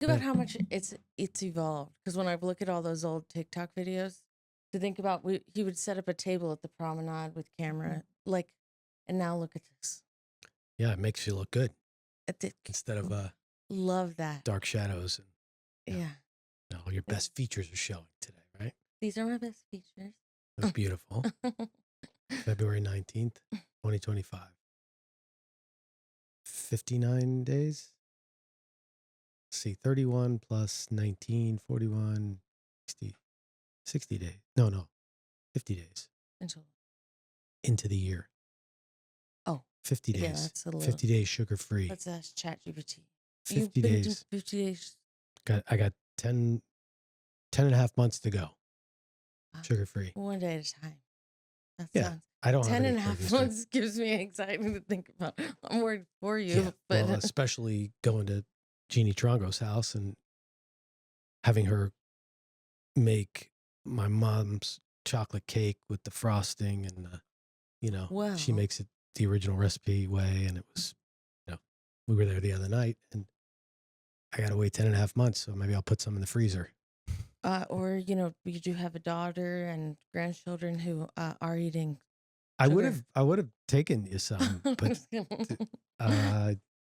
Think about how much it's evolved. Because when I look at all those old TikTok videos, to think about he would set up a table at the promenade with camera, like, and now look at this. Yeah, it makes you look good It, instead of love that. dark shadows. And, Yeah. all your best features are showing today, right? These are my best features. That's beautiful. February 19th, 2025. 59 days. Let's see, 31 plus 19, 41, 60 days. No, 50 days into the year. Oh, 50 days. Yeah, that's a little. 50 days sugar free. Let's ask ChatGPT. 50 days. 50 days. I got 10 and a half months to go. Sugar free. One day at a time. Sounds, I don't 10 have and a half months gives me anxiety to think about. I'm worried for you. Yeah, but well, especially going to Jeannie Trongo's house and having her make my mom's chocolate cake with the frosting and, she makes it the original recipe way. And it was, we were there the other night and I got to wait 10 and a half months. So maybe I'll put some in the freezer. Or, you do have a daughter and grandchildren who are eating. I would have taken you some, but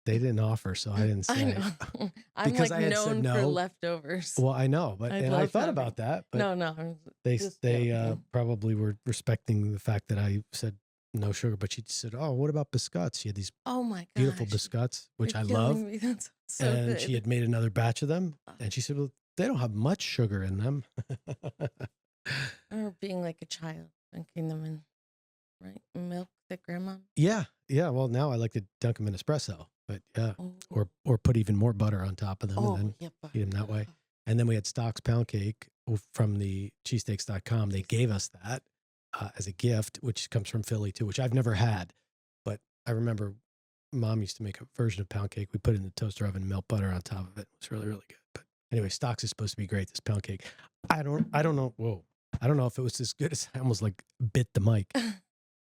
they didn't offer, so I didn't say. I know. I'm because like I had known said no. for leftovers. Well, I know, but I thought about that. But no. They probably were respecting the fact that I said no sugar, but she said, "Oh, what about biscuits?" She had these beautiful biscuits, which I love, That's so and good. she had made another batch of them, and she said, "Well, they don't have much sugar in them." Or being like a child, dunking them in milk that grandma. Yeah. Well, now I like to dunk them in espresso, but or put even more butter on top of them and then eat them that way. And then we had Stock's pound cake from the cheesesteaks.com. They gave us that as a gift, which comes from Philly too, which I've never had. But I remember Mom used to make a version of pound cake. We put it in the toaster oven and melt butter on top of it. It was really, really good. But anyway, Stock's is supposed to be great, this pound cake. I don't know. Whoa. I don't know if it was as good as I almost like bit the mic.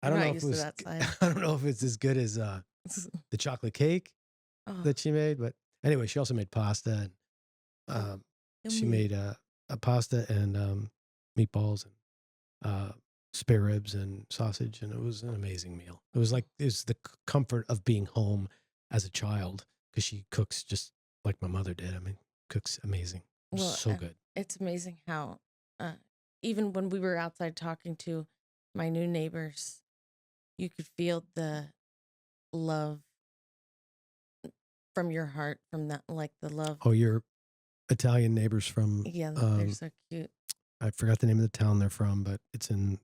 I don't know if it was. I don't know if it's as good as the chocolate cake that she made, but anyway, she also made pasta and she made a pasta and meatballs and spare ribs and sausage, and it was an amazing meal. It was the comfort of being home as a child because she cooks just like my mother did. I mean, cooks amazing. So good. It's amazing how even when we were outside talking to my new neighbors, you could feel the love from your heart, from that, like the love. Oh, your Italian neighbors from they're so cute. I forgot the name of the town they're from, but it's in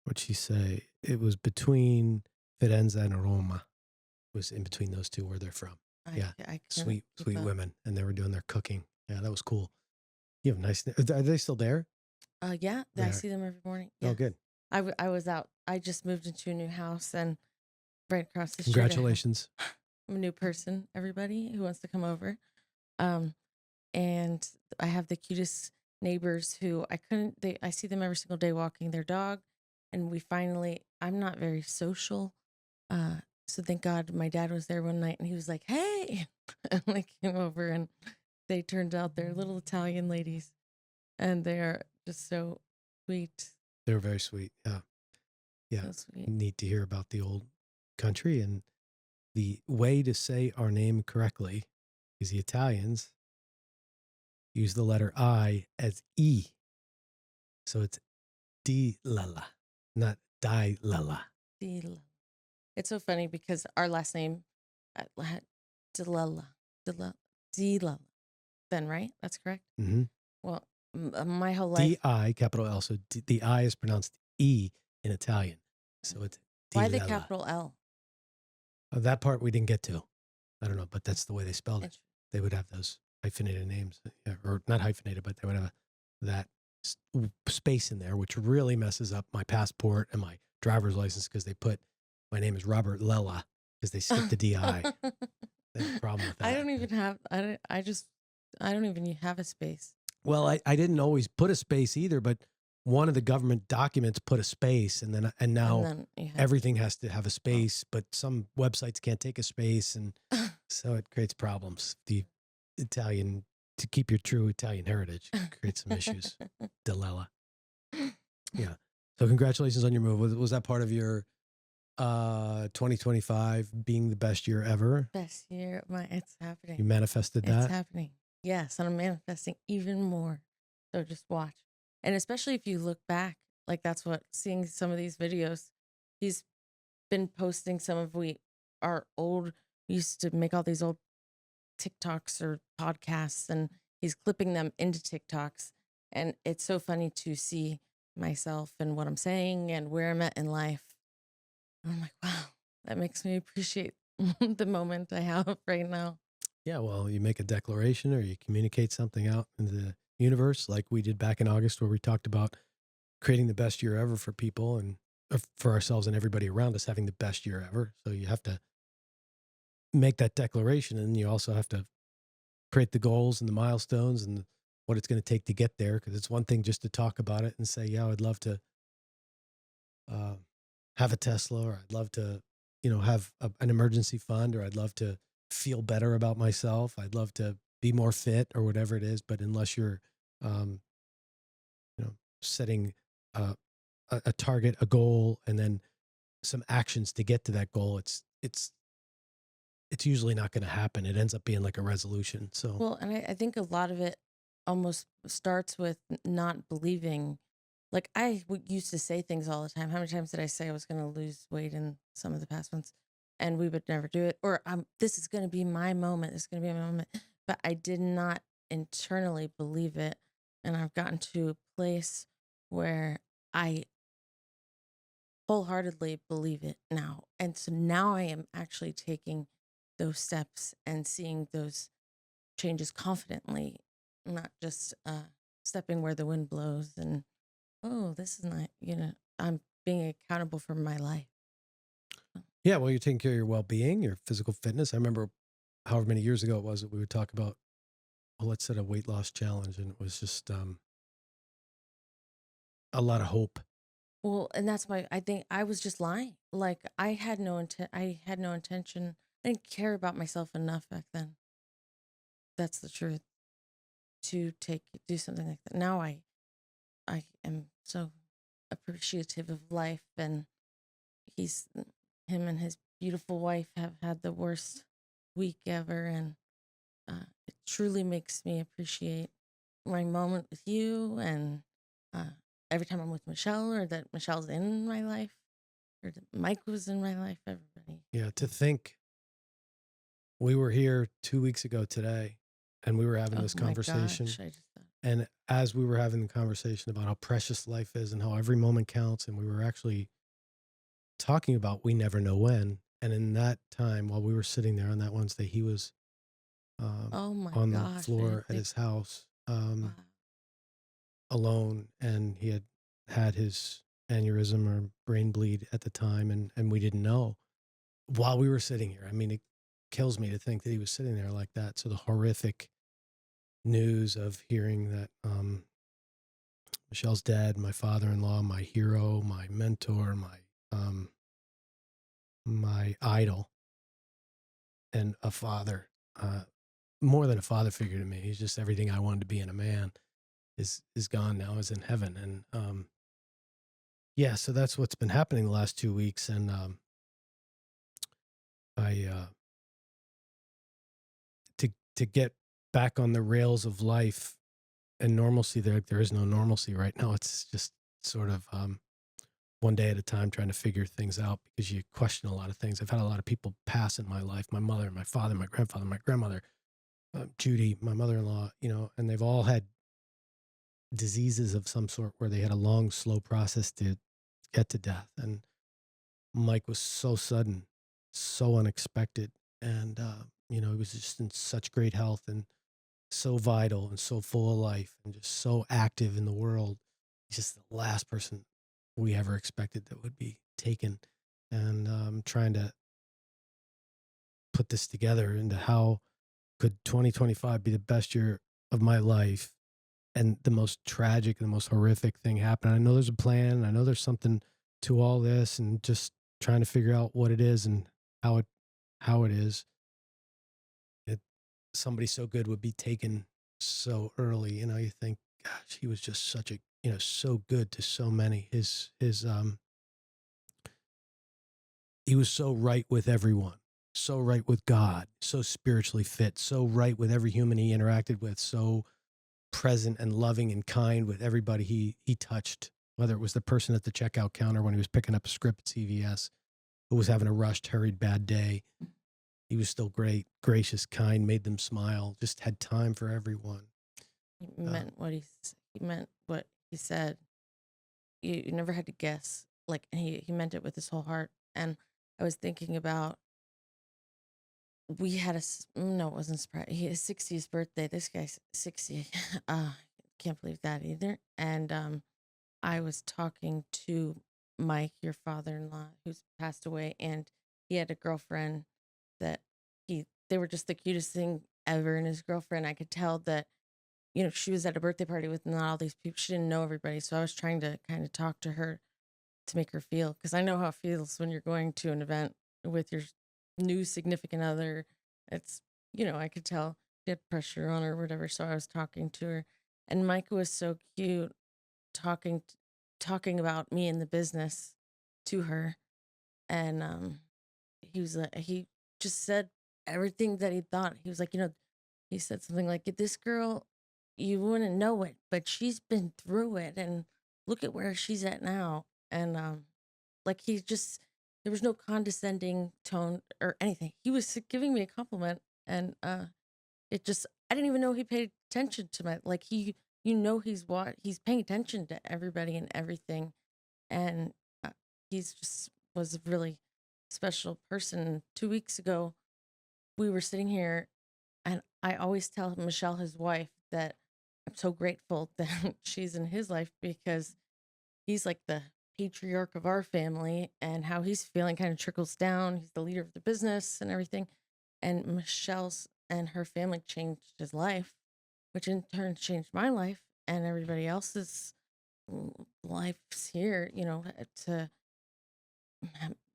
what'd she say? It was between Firenze and Roma. It was in between those two where they're from. Sweet women, and they were doing their cooking. Yeah, that was cool. You have nice. Are they still there? Yeah, I see them every morning. Yeah. Oh, good. I was out. I just moved into a new house and right across the street. Congratulations. I'm a new person, everybody who wants to come over. And I have the cutest neighbors who I see them every single day walking their dog. And I'm not very social. So thank God my dad was there one night and he was like, "Hey," and I came over and they turned out they're little Italian ladies and they're just so sweet. They were very sweet. Yeah. So sweet. Neat to hear about the old country and the way to say our name correctly is the Italians use the letter I as E. So it's Di Lala, not Di Lala. It's so funny because our last name, Dilala. Then, right? That's correct? Mm-hmm. Well, my whole life. D-I, capital L. So the I is pronounced E in Italian. So it's Why the capital L? That part we didn't get to. I don't know, but that's the way they spelled it. They would have those hyphenated names, or not hyphenated, but they would have that space in there, which really messes up my passport and my driver's license because they put my name is Robert Lella because they skipped the D-I. They have a problem with that. I don't even have a space. Well, I didn't always put a space either, but one of the government documents put a space, and now everything has to have a space. But some websites can't take a space, and So it creates problems. The Italian, to keep your true Italian heritage, creates some issues. Delella. Yeah. So congratulations on your move. Was that part of your 2025 being the best year ever? Best year. It's happening. You manifested that? It's happening. Yes. And I'm manifesting even more. So just watch. And especially if you look back, like that's what seeing some of these videos, he's been posting some of our old, we used to make all these old TikToks or podcasts, and he's clipping them into TikToks. And it's so funny to see myself and what I'm saying and where I'm at in life. And I'm like, wow, that makes me appreciate the moment I have right now. Yeah, well, you make a declaration or you communicate something out into the universe like we did back in August, where we talked about creating the best year ever for people and for ourselves and everybody around us having the best year ever. So you have to make that declaration, and you also have to create the goals and the milestones and what it's going to take to get there. Because it's one thing just to talk about it and say, yeah, I'd love to have a Tesla, or I'd love to, have an emergency fund, or I'd love to feel better about myself. I'd love to be more fit or whatever it is. But unless you're, um, setting a target, a goal, and then some actions to get to that goal, it's usually not going to happen. It ends up being like a resolution. So, well, and I think a lot of it almost starts with not believing. Like used to say things all the time. How many times did I say I was going to lose weight in some of the past ones, and we would never do it? Or this is going to be my moment. This is going to be my moment. But I did not internally believe it, and I've gotten to a place where I wholeheartedly believe it now. And so now I am actually taking those steps and seeing those changes confidently, not just stepping where the wind blows and, oh, this is not, I'm being accountable for my life. yeah, well, you're taking care of your well-being, your physical fitness. I remember however many years ago it was that we would talk about, well, let's set a weight loss challenge. And it was just a lot of hope. Well, and I think I was just lying. Like I had no intention. I didn't care about myself enough back then. That's the truth. To do something like that. Now I am so appreciative of life, and him and his beautiful wife have had the worst week ever, and it truly makes me appreciate my moment with you, and every time I'm with Michelle, or that Michelle's in my life, or that Mike was in my life, everybody. Yeah, to think we were here 2 weeks ago today, and we were having this conversation. Gosh, and as we were having the conversation about how precious life is and how every moment counts, and we were actually talking about we never know when. And in that time, while we were sitting there on that Wednesday, he was on the floor at his house alone, and he had his aneurysm or brain bleed at the time, and we didn't know while we were sitting here. I mean, it kills me to think that he was sitting there like that. So the horrific news of hearing that Michelle's dead, my father-in-law, my hero, my mentor, my idol, and a father, more than a father figure to me. He's just everything I wanted to be in a man. Is gone now. Is in heaven, and yeah. So that's what's been happening the last 2 weeks, and I to get back on the rails of life and normalcy. There is no normalcy right now. It's just sort of one day at a time, trying to figure things out, because you question a lot of things. I've had a lot of people pass in my life: my mother, my father, my grandfather, my grandmother, Judy, my mother-in-law. And they've all had diseases of some sort where they had a long, slow process to get to death. And Mike was so sudden, so unexpected. And, he was just in such great health and so vital and so full of life and just so active in the world. He's just the last person we ever expected that would be taken. And trying to put this together into how could 2025 be the best year of my life, and the most tragic and the most horrific thing happened. I know there's a plan. I know there's something to all this, and just trying to figure out what it is and how it is. somebody so good would be taken so early. You think, gosh, he was just such a, so good to so many. He was so right with everyone, so right with God, so spiritually fit, so right with every human he interacted with, so present and loving and kind with everybody he touched, whether it was the person at the checkout counter when he was picking up a script at CVS, who was having a rushed, hurried, bad day. He was still great, gracious, kind, made them smile, just had time for everyone. He meant what he said. You never had to guess. Like, he meant it with his whole heart. And I was thinking about, we had no, it wasn't surprise. His 60th birthday. This guy's 60. Can't believe that either. And I was talking to Mike, your father-in-law, who's passed away, and he had a girlfriend that they were just the cutest thing ever. And his girlfriend, I could tell that, she was at a birthday party with not all these people. She didn't know everybody. So I was trying to kind of talk to her to make her feel, because I know how it feels when you're going to an event with your new significant other. It's, I could tell she had pressure on her or whatever. So I was talking to her, and Micah was so cute talking about me and the business to her. And he just said everything that he thought. He was like, he said something like, this girl, you wouldn't know it, but she's been through it, and look at where she's at now. And like, there was no condescending tone or anything. He was giving me a compliment, and I didn't even know he paid attention to like, he's paying attention to everybody and everything. And he's just was a really special person. 2 weeks ago, we were sitting here, and I always tell Michelle, his wife, that I'm so grateful that she's in his life, because he's like the patriarch of our family, and how he's feeling kind of trickles down. He's the leader of the business and everything. And Michelle's and her family changed his life, which in turn changed my life and everybody else's lives here, to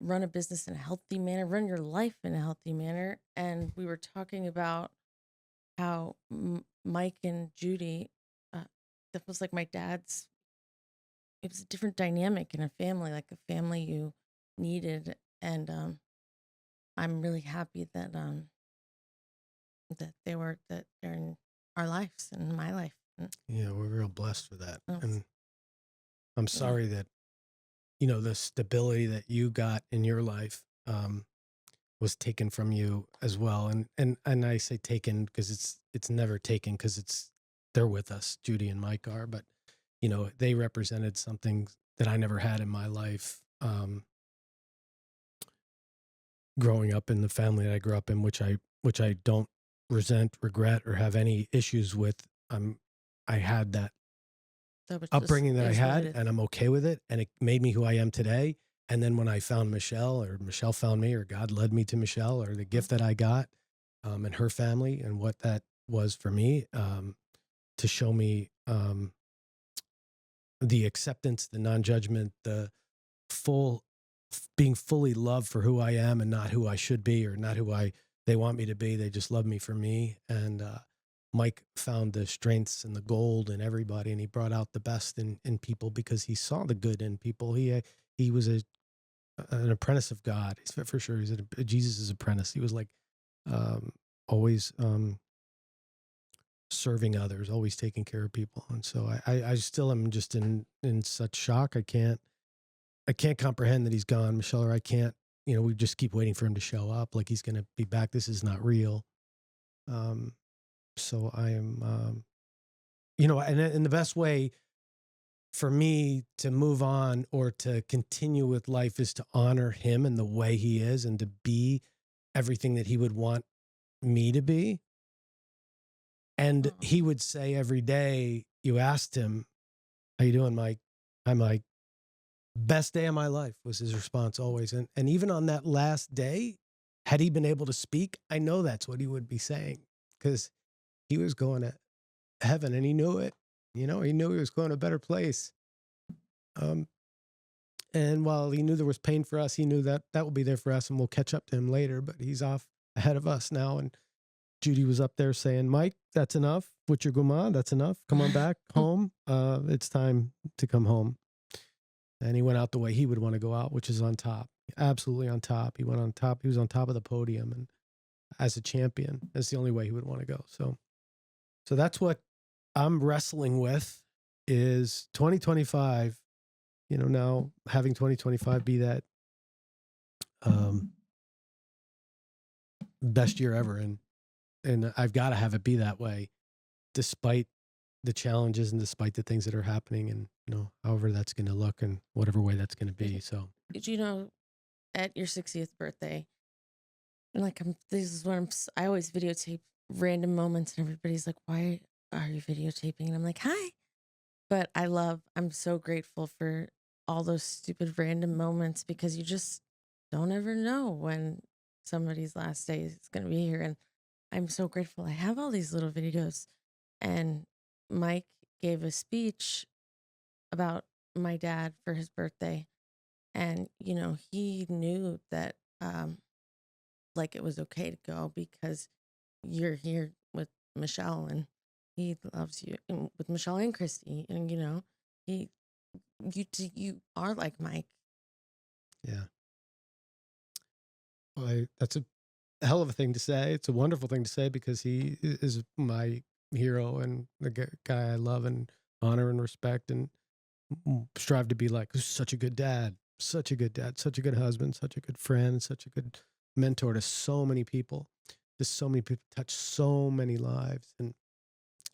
run a business in a healthy manner, run your life in a healthy manner. And we were talking about how Mike and Judy, that was like my dad's. It was a different dynamic in a family, like a family you needed. And I'm really happy that that they're in our lives and my life. Yeah, we're real blessed for that. Oh, And I'm sorry that, the stability that you got in your life was taken from you as well. And I say taken because it's never taken, because they're with us, Judy and Mike are, but they represented something that I never had in my life. Growing up in the family that I grew up in, which I don't resent, regret, or have any issues with. I had that upbringing that I had, and I'm okay with it. And it made me who I am today. And then when I found Michelle, or Michelle found me, or God led me to Michelle, or the gift that I got, and her family, and what that was for me, to show me the acceptance, the non-judgment, the being fully loved for who I am, and not who I should be, or not who they want me to be. They just love me for me. And Mike found the strengths and the gold in everybody, and he brought out the best in people, because he saw the good in people. He was an apprentice of God. He's for sure. He's a Jesus' apprentice. He was like always serving others, always taking care of people. And so I still am just in such shock. I can't comprehend that he's gone, Michelle, or I can't. We just keep waiting for him to show up, like he's going to be back. This is not real. So I am, and the best way for me to move on or to continue with life is to honor him and the way he is, and to be everything that he would want me to be. And he would say every day, you asked him, "How you doing, Mike?" "Hi, Mike." "Best day of my life," was his response always. And even on that last day, had he been able to speak, I know that's what he would be saying, because he was going to heaven, and he knew it. He knew he was going to a better place. And while he knew there was pain for us, he knew that will be there for us, and we'll catch up to him later. But he's off ahead of us now, and Judy was up there saying, Mike, that's enough with your guma. That's enough. Come on back home. It's time to come home. And he went out the way he would want to go out, which is on top. Absolutely on top. He went on top. He was on top of the podium and as a champion. That's the only way he would want to go. So that's what I'm wrestling with is 2025, now having 2025 be that best year ever. And I've got to have it be that way, despite the challenges and despite the things that are happening and, however that's going to look and whatever way that's going to be. So, at your 60th birthday, this is what I always videotape random moments and everybody's like, why are you videotaping? And I'm like, hi. But I'm so grateful for all those stupid random moments because you just don't ever know when somebody's last day is going to be here. And I'm so grateful I have all these little videos. And Mike gave a speech about my dad for his birthday. And, he knew that, it was okay to go because you're here with Michelle and he loves you and with Michelle and Christy. And, you are like Mike. Yeah. Well, that's a hell of a thing to say. It's a wonderful thing to say because he is my hero and the guy I love and honor and respect and strive to be like. Such a good dad, such a good husband, such a good friend, such a good mentor to so many people. Just so many people, touch so many lives. And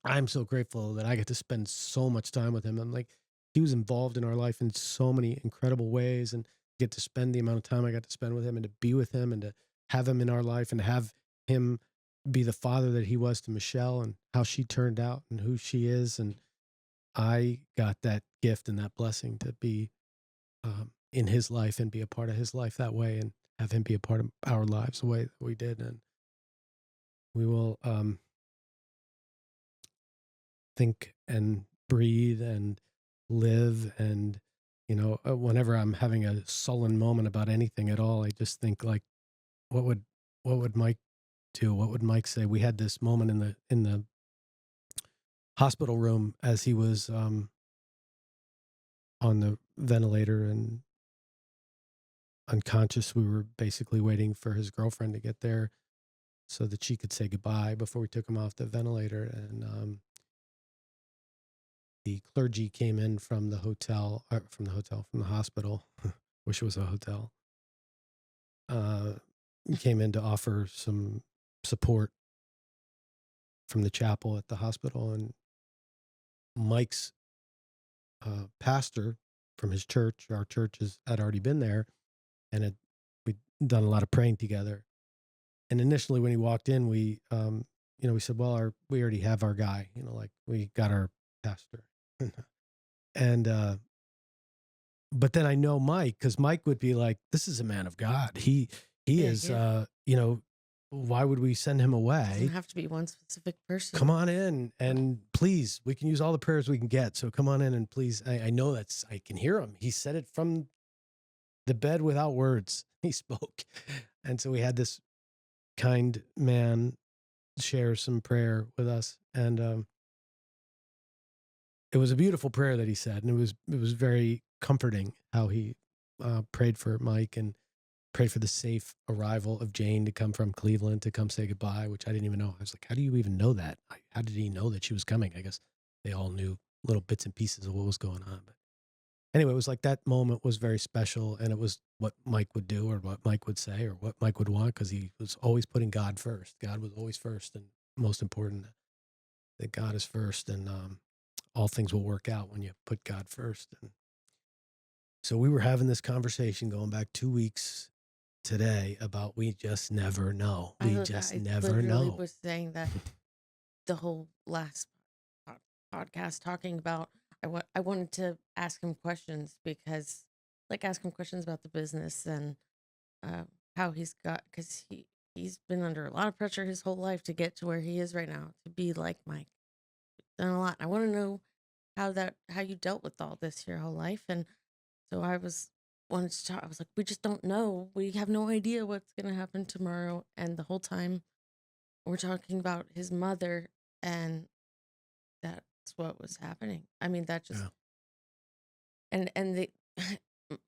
I'm so grateful that I get to spend so much time with him. I'm like, he was involved in our life in so many incredible ways and get to spend the amount of time I got to spend with him and to be with him and to have him in our life and have him be the father that he was to Michelle and how she turned out and who she is. And I got that gift and that blessing to be in his life and be a part of his life that way and have him be a part of our lives the way that we did. And we will think and breathe and live. And, whenever I'm having a sullen moment about anything at all, I just think like, what would Mike do? What would Mike say? We had this moment in the hospital room as he was on the ventilator and unconscious. We were basically waiting for his girlfriend to get there so that she could say goodbye before we took him off the ventilator. And the clergy came in from the hospital. Wish it was a hotel. Came in to offer some support from the chapel at the hospital. And Mike's pastor from his church, our church had already been there and we'd done a lot of praying together. And initially when he walked in, we said, well, we already have our guy, we got our pastor. And, but then I know Mike, because Mike would be like, this is a man of God. He is, why would we send him away? It doesn't have to be one specific person. Come on in and please, we can use all the prayers we can get. So come on in and please, I know I can hear him. He said it from the bed without words. He spoke. And so we had this kind man share some prayer with us. And it was a beautiful prayer that he said. And it was very comforting how he prayed for Mike and prayed for the safe arrival of Jane to come from Cleveland to come say goodbye, which I didn't even know. I was like, how do you even know that? How did he know that she was coming? I guess they all knew little bits and pieces of what was going on. But anyway, it was like that moment was very special. And it was what Mike would do or what Mike would say or what Mike would want, because he was always putting God first. God was always first and most important, that God is first. And all things will work out when you put God first. And so we were having this conversation going back 2 weeks today about we just never know. We just never know. I was saying that the whole last podcast talking about I wanted to ask him questions because ask him questions about the business and how he's got, because he's been under a lot of pressure his whole life to get to where he is right now, to be like Mike. Done a lot. I want to know how you dealt with all this your whole life. And so wanted to talk. I was like, we just don't know. We have no idea what's going to happen tomorrow. And the whole time we're talking about his mother, and that's what was happening. I mean, that just Yeah. and the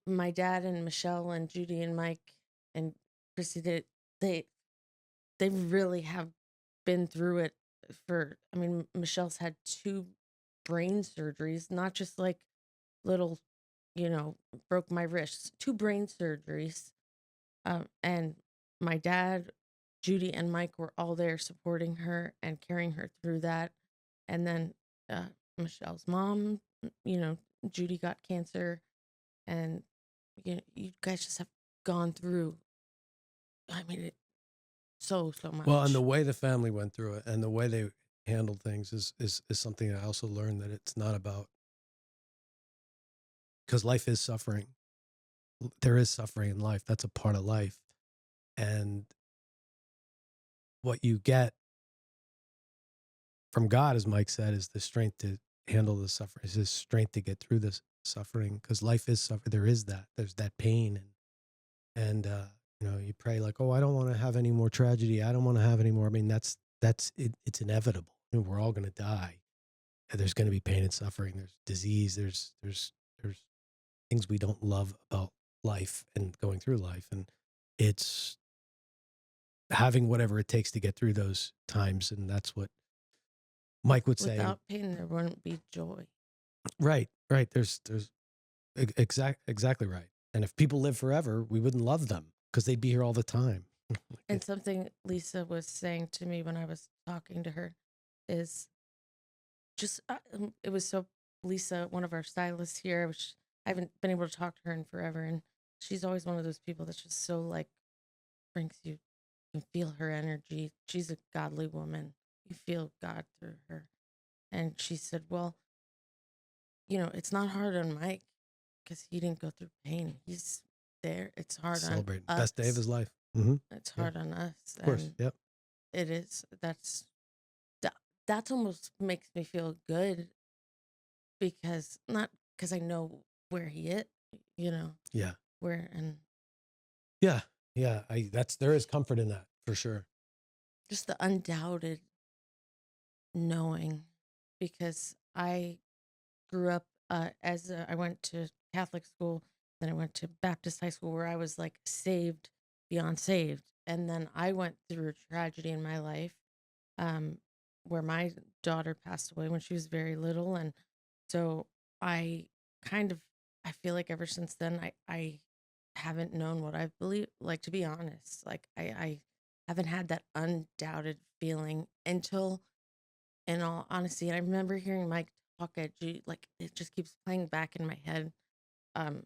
my dad and Michelle and Judy and Mike and Chrissy, they they really have been through it. For I mean, Michelle's had 2 brain surgeries, not just like little, broke my wrists, 2 brain surgeries. And my dad, Judy, and Mike were all there supporting her and carrying her through that. And then uh, Michelle's mom, Judy got cancer, and you guys just have gone through. I mean, so Well, and much the way the family went through it and the way they handled things is something that I also learned, that it's not about, because life is suffering. There is suffering in life. That's a part of life. And what you get from God, as Mike said, is the strength to handle the suffering, is his strength to get through this suffering, because life is suffering. There's that pain. And you pray like, oh, I don't want to have any more tragedy. I don't want to have any more. I mean, that's it. It's inevitable. I mean, we're all going to die. And there's going to be pain and suffering. There's disease. There's things we don't love about life and going through life. And it's having whatever it takes to get through those times. And that's what Mike would say. Without pain, there wouldn't be joy. Right. There's exactly right. And if people live forever, we wouldn't love them because they'd be here all the time. And something Lisa was saying to me when I was talking to her is just, it was so, Lisa, one of our stylists here, which I haven't been able to talk to her in forever. And she's always one of those people that's just so like, brings you can feel her energy. She's a godly woman. You feel God through her. And she said, well, it's not hard on Mike because he didn't go through pain. He's there. It's hard Celebrate on us. Best day of his life. Mm-hmm. It's hard on us. Of course. And Yep. it is. That's almost makes me feel good, because not because I know where he is, Yeah. where, and Yeah. There is comfort in that for sure. just the undoubted knowing, because I grew up I went to Catholic school, then I went to Baptist high school where I was like saved beyond saved, and then I went through a tragedy in my life, um, where my daughter passed away when she was very little, and so I kind of I feel like ever since then I haven't known what I believe. Like, to be honest, like I haven't had that undoubted feeling until, in all honesty, and I remember hearing Mike talk at Judy, like it just keeps playing back in my head.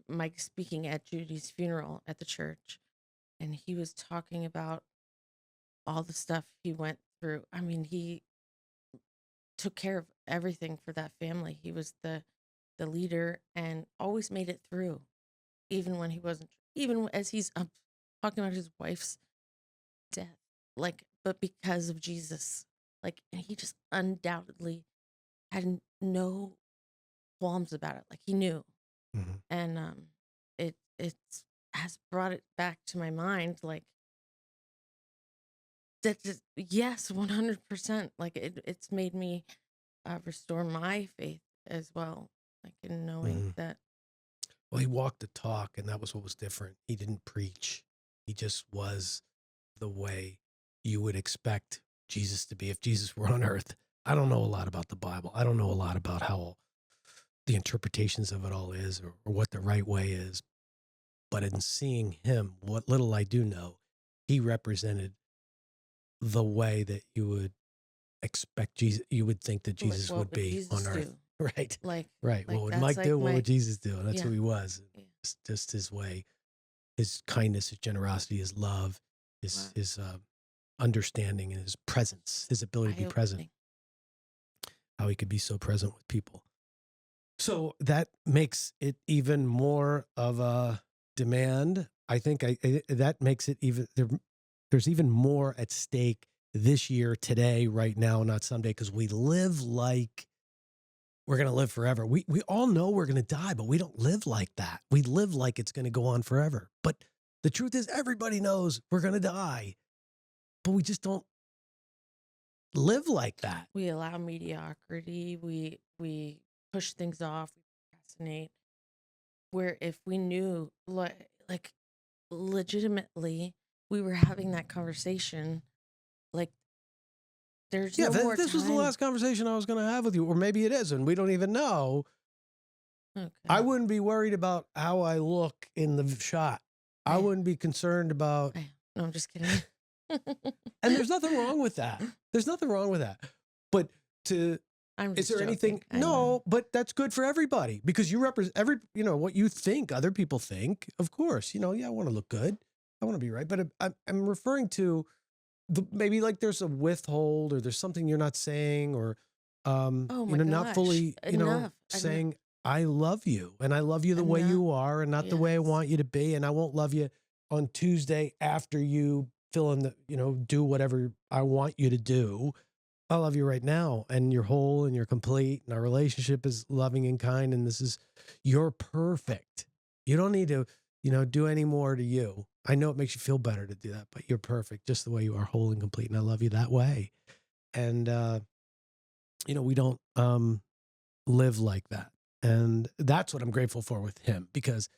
Mike speaking at Judy's funeral at the church, and he was talking about all the stuff he went through. I mean, he took care of everything for that family. He was the leader and always made it through, even when he wasn't. Even as he's talking about his wife's death, like, but because of Jesus, like, and he just undoubtedly had no qualms about it. Like, he knew. Mm-hmm. And it's has brought it back to my mind, like that. Just, yes, 100%. Like, it's made me restore my faith as well, like in knowing that. Well, he walked the talk, and that was what was different. He didn't preach. He just was the way you would expect Jesus to be if Jesus were on earth. I don't know a lot about the Bible. I don't know a lot about how the interpretations of it all is, or what the right way is. But in seeing him, what little I do know, he represented the way that you would expect Jesus. You would think that Jesus would be Jesus on earth. do? Right. Like What would that's Mike like do? What would Jesus do? That's who he was. Yeah. It's just his way, his kindness, his generosity, his love, his understanding, and his presence, his ability to be present. How he could be so present with people. So that makes it even more of a demand. I think that makes it even there's even more at stake this year, today, right now, not someday, because we live like we're going to live forever. We all know we're going to die, but we don't live like that. We live like it's going to go on forever. But the truth is, everybody knows we're going to die, but we just don't live like that. We allow mediocrity. We push things off. We procrastinate. Where if we knew, like legitimately, we were having that conversation, like there's Yeah, no more this was the time. last conversation I was going to have with you, or maybe it is, and we don't even know. Okay. I wouldn't be worried about how I look in the shot. I wouldn't be concerned about. No, I'm just kidding. And there's nothing wrong with that. There's nothing wrong with that. But is there anything? No, but that's good for everybody because you represent what you think other people think. Of course, I want to look good. I want to be right. But I'm referring to maybe like there's a withhold or there's something you're not saying or, not fully, saying, I love you and I love you the way you are and not the way I want you to be. And I won't love you on Tuesday after you fill in do whatever I want you to do. I love you right now and you're whole and you're complete and our relationship is loving and kind. And you're perfect. You don't need to, do any more to you. I know it makes you feel better to do that, but you're perfect just the way you are, whole and complete. And I love you that way. And, we don't live like that. And that's what I'm grateful for with him because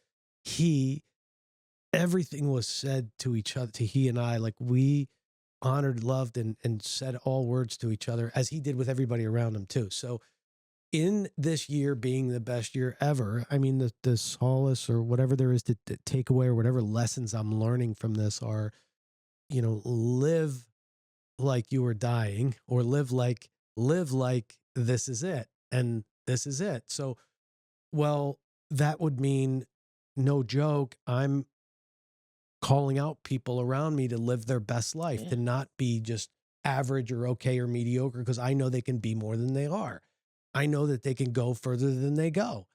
everything was said to each other, to he and I, like we honored, loved, and said all words to each other as he did with everybody around him too. So in this year being the best year ever, I mean, the solace or whatever there is to take away or whatever lessons I'm learning from this are, live like you are dying or live like this is it. And this is it. So, well, that would mean no joke. I'm calling out people around me to live their best life, to not be just average or okay or mediocre, because I know they can be more than they are. I know that they can go further than they go.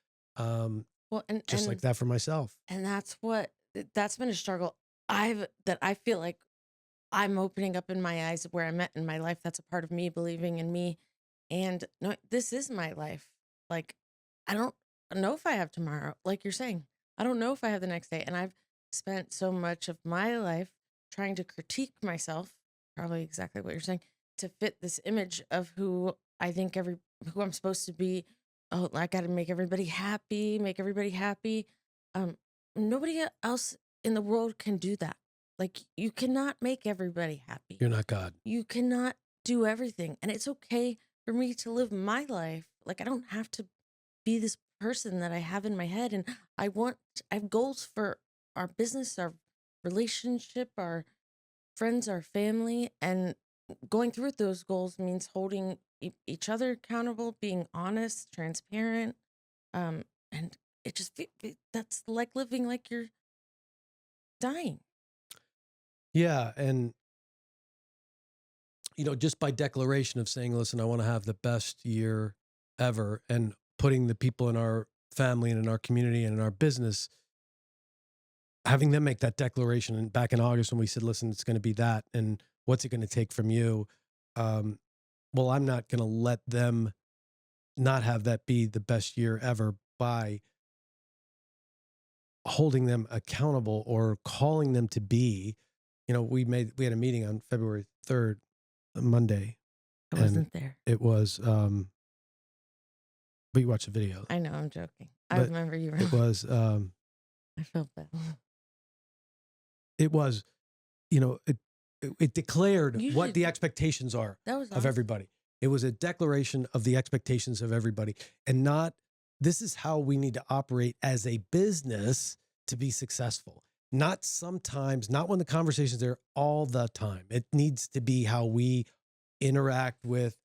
Just like that for myself. And that's been a struggle that I feel like I'm opening up in my eyes of where I'm at in my life. That's a part of me believing in me. And no, this is my life. Like, I don't know if I have tomorrow, like you're saying. I don't know if I have the next day. And I've spent so much of my life trying to critique myself, probably exactly what you're saying, to fit this image of who I think who I'm supposed to be. Oh, I got to make everybody happy. Nobody else in the world can do that. Like, you cannot make everybody happy. You're not God. You cannot do everything. And it's okay for me to live my life. Like, I don't have to be this person that I have in my head. And I have goals for our business, our relationship, our friends, our family. And going through those goals means holding each other accountable, being honest, transparent. And it just, that's like living like you're dying. Yeah. And, just by declaration of saying, listen, I want to have the best year ever, and putting the people in our family and in our community and in our business, having them make that declaration. And back in August when we said, listen, it's going to be that, and what's it going to take from you? Well, I'm not going to let them not have that be the best year ever by holding them accountable or calling them to be. We had a meeting on February 3rd, Monday. I wasn't there. It was, but you watched the video. I know, I'm joking. I remember you were. It was, I felt bad. It was, it declared what the expectations are of everybody. It was a declaration of the expectations of everybody, and this is how we need to operate as a business to be successful. Not sometimes, not when the conversation's there, all the time. It needs to be how we interact with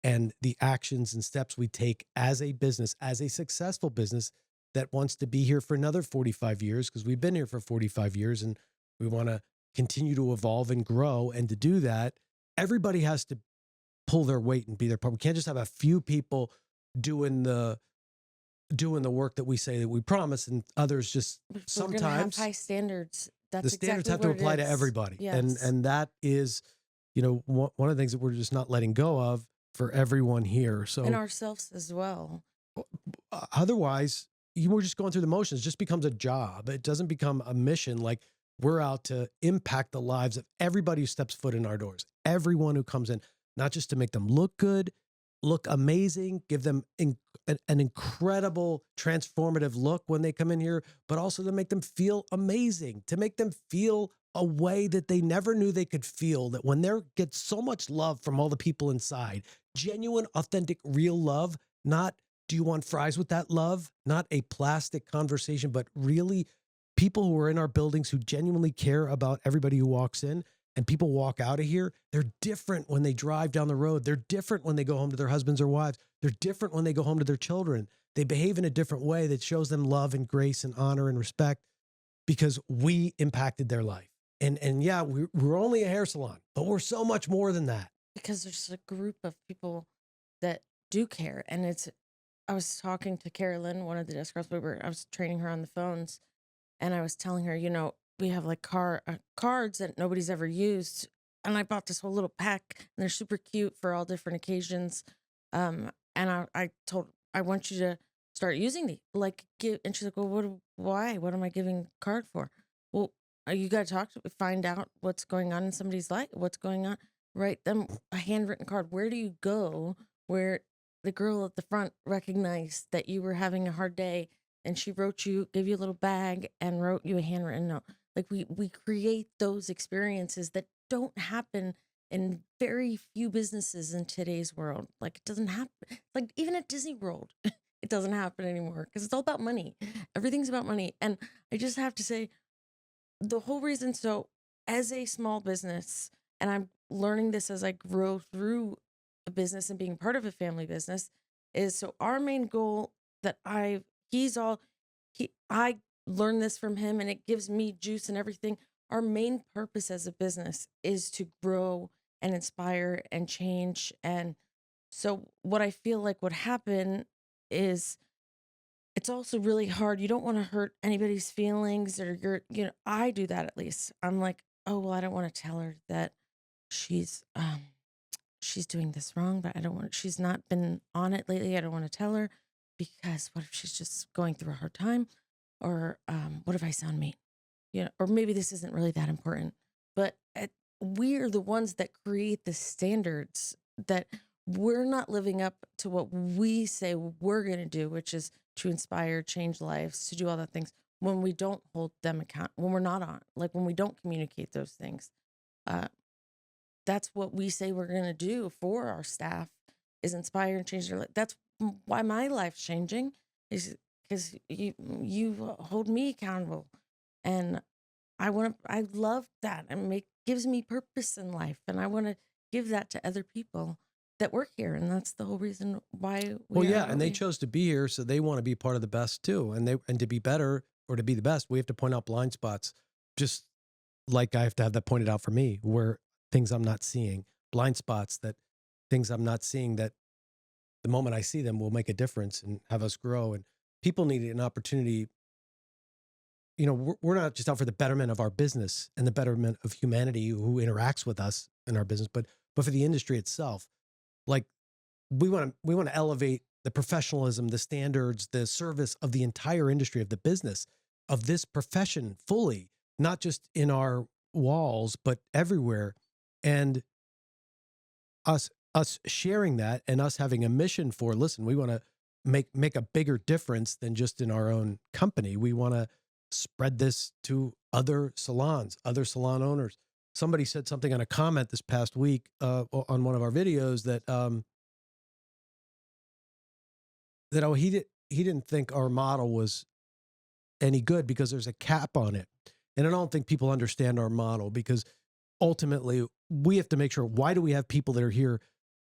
and the actions and steps we take as a business, as a successful business that wants to be here for another 45 years, because we've been here for 45 years and we want to continue to evolve and grow. And to do that, everybody has to pull their weight and be their part. We can't just have a few people doing the work that we say that we promise, and others just sometimes have high standards. The standards have to apply to everybody. Yes. And that is, one of the things that we're just not letting go of for everyone here. So, and ourselves as well. Otherwise, we're just going through the motions. It just becomes a job. It doesn't become a mission. Like, we're out to impact the lives of everybody who steps foot in our doors, everyone who comes in. not just to make them look good, look amazing, give them an incredible transformative look when they come in here, but also to make them feel amazing, to make them feel a way that they never knew they could feel, that when they get so much love from all the people inside, genuine, authentic, real love, not do you want fries with that love, not a plastic conversation, but really people who are in our buildings who genuinely care about everybody who walks in, and people walk out of here, they're different when they drive down the road. They're different when they go home to their husbands or wives. They're different when they go home to their children. They behave in a different way that shows them love and grace and honor and respect because we impacted their life. And yeah, we're only a hair salon, but we're so much more than that. Because there's a group of people that do care. And I was talking to Carolyn, one of the desk girls, I was training her on the phones, and I was telling her, we have like cards that nobody's ever used. And I bought this whole little pack, and they're super cute for all different occasions. And I told, I want you to start using these. And she's like, well, why? What am I giving card for? Well, you got to find out what's going on in somebody's life, what's going on. Write them a handwritten card. Where do you go where the girl at the front recognized that you were having a hard day, and she gave you a little bag and wrote you a handwritten note? Like we create those experiences that don't happen in very few businesses in today's world. Like it doesn't happen. Like even at Disney World, it doesn't happen anymore because it's all about money. Everything's about money. And I just have to say, the whole reason, so as a small business, and I'm learning this as I grow through a business and being part of a family business, is so our main goal that I learned this from him, and it gives me juice and everything. Our main purpose as a business is to grow and inspire and change. And so what I feel like would happen is it's also really hard. You don't want to hurt anybody's feelings, or I do that at least. I'm like, oh, well, I don't want to tell her that she's doing this wrong, but she's not been on it lately. I don't want to tell her because what if she's just going through a hard time? Or what if I sound mean? Or maybe this isn't really that important. But we're the ones that create the standards that we're not living up to what we say we're going to do, which is to inspire, change lives, to do all the things when we don't hold them account, when we're not on, like when we don't communicate those things. That's what we say we're going to do for our staff, is inspire and change their life. That's why my life's changing, is because you hold me accountable, and I love that, and gives me purpose in life, and I want to give that to other people that work here, and that's the whole reason why. They chose to be here, so they want to be part of the best too, and to be better or to be the best, we have to point out blind spots, just like I have to have that pointed out for me, where things I'm not seeing, blind spots, that things I'm not seeing, that the moment I see them will make a difference and have us grow. And people need an opportunity. We're not just out for the betterment of our business and the betterment of humanity who interacts with us in our business, but for the industry itself. Like we want to elevate the professionalism, the standards, the service of the entire industry, of the business, of this profession fully, not just in our walls, but everywhere. And us sharing that, and us having a mission for, listen, we want to make a bigger difference than just in our own company. We want to spread this to other salons, other salon owners. Somebody said something on a comment this past week on one of our videos that he didn't think our model was any good because there's a cap on it. And I don't think people understand our model, because ultimately we have to make sure, why do we have people that are here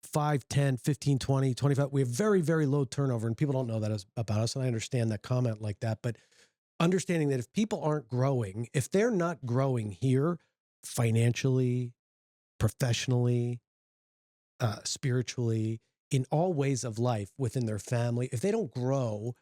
5, 10, 15, 20, 25? We have very, very low turnover, and people don't know that about us. And I understand that comment like that, but understanding that if people aren't growing, if they're not growing here financially, professionally, spiritually, in all ways of life within their family, if they don't grow,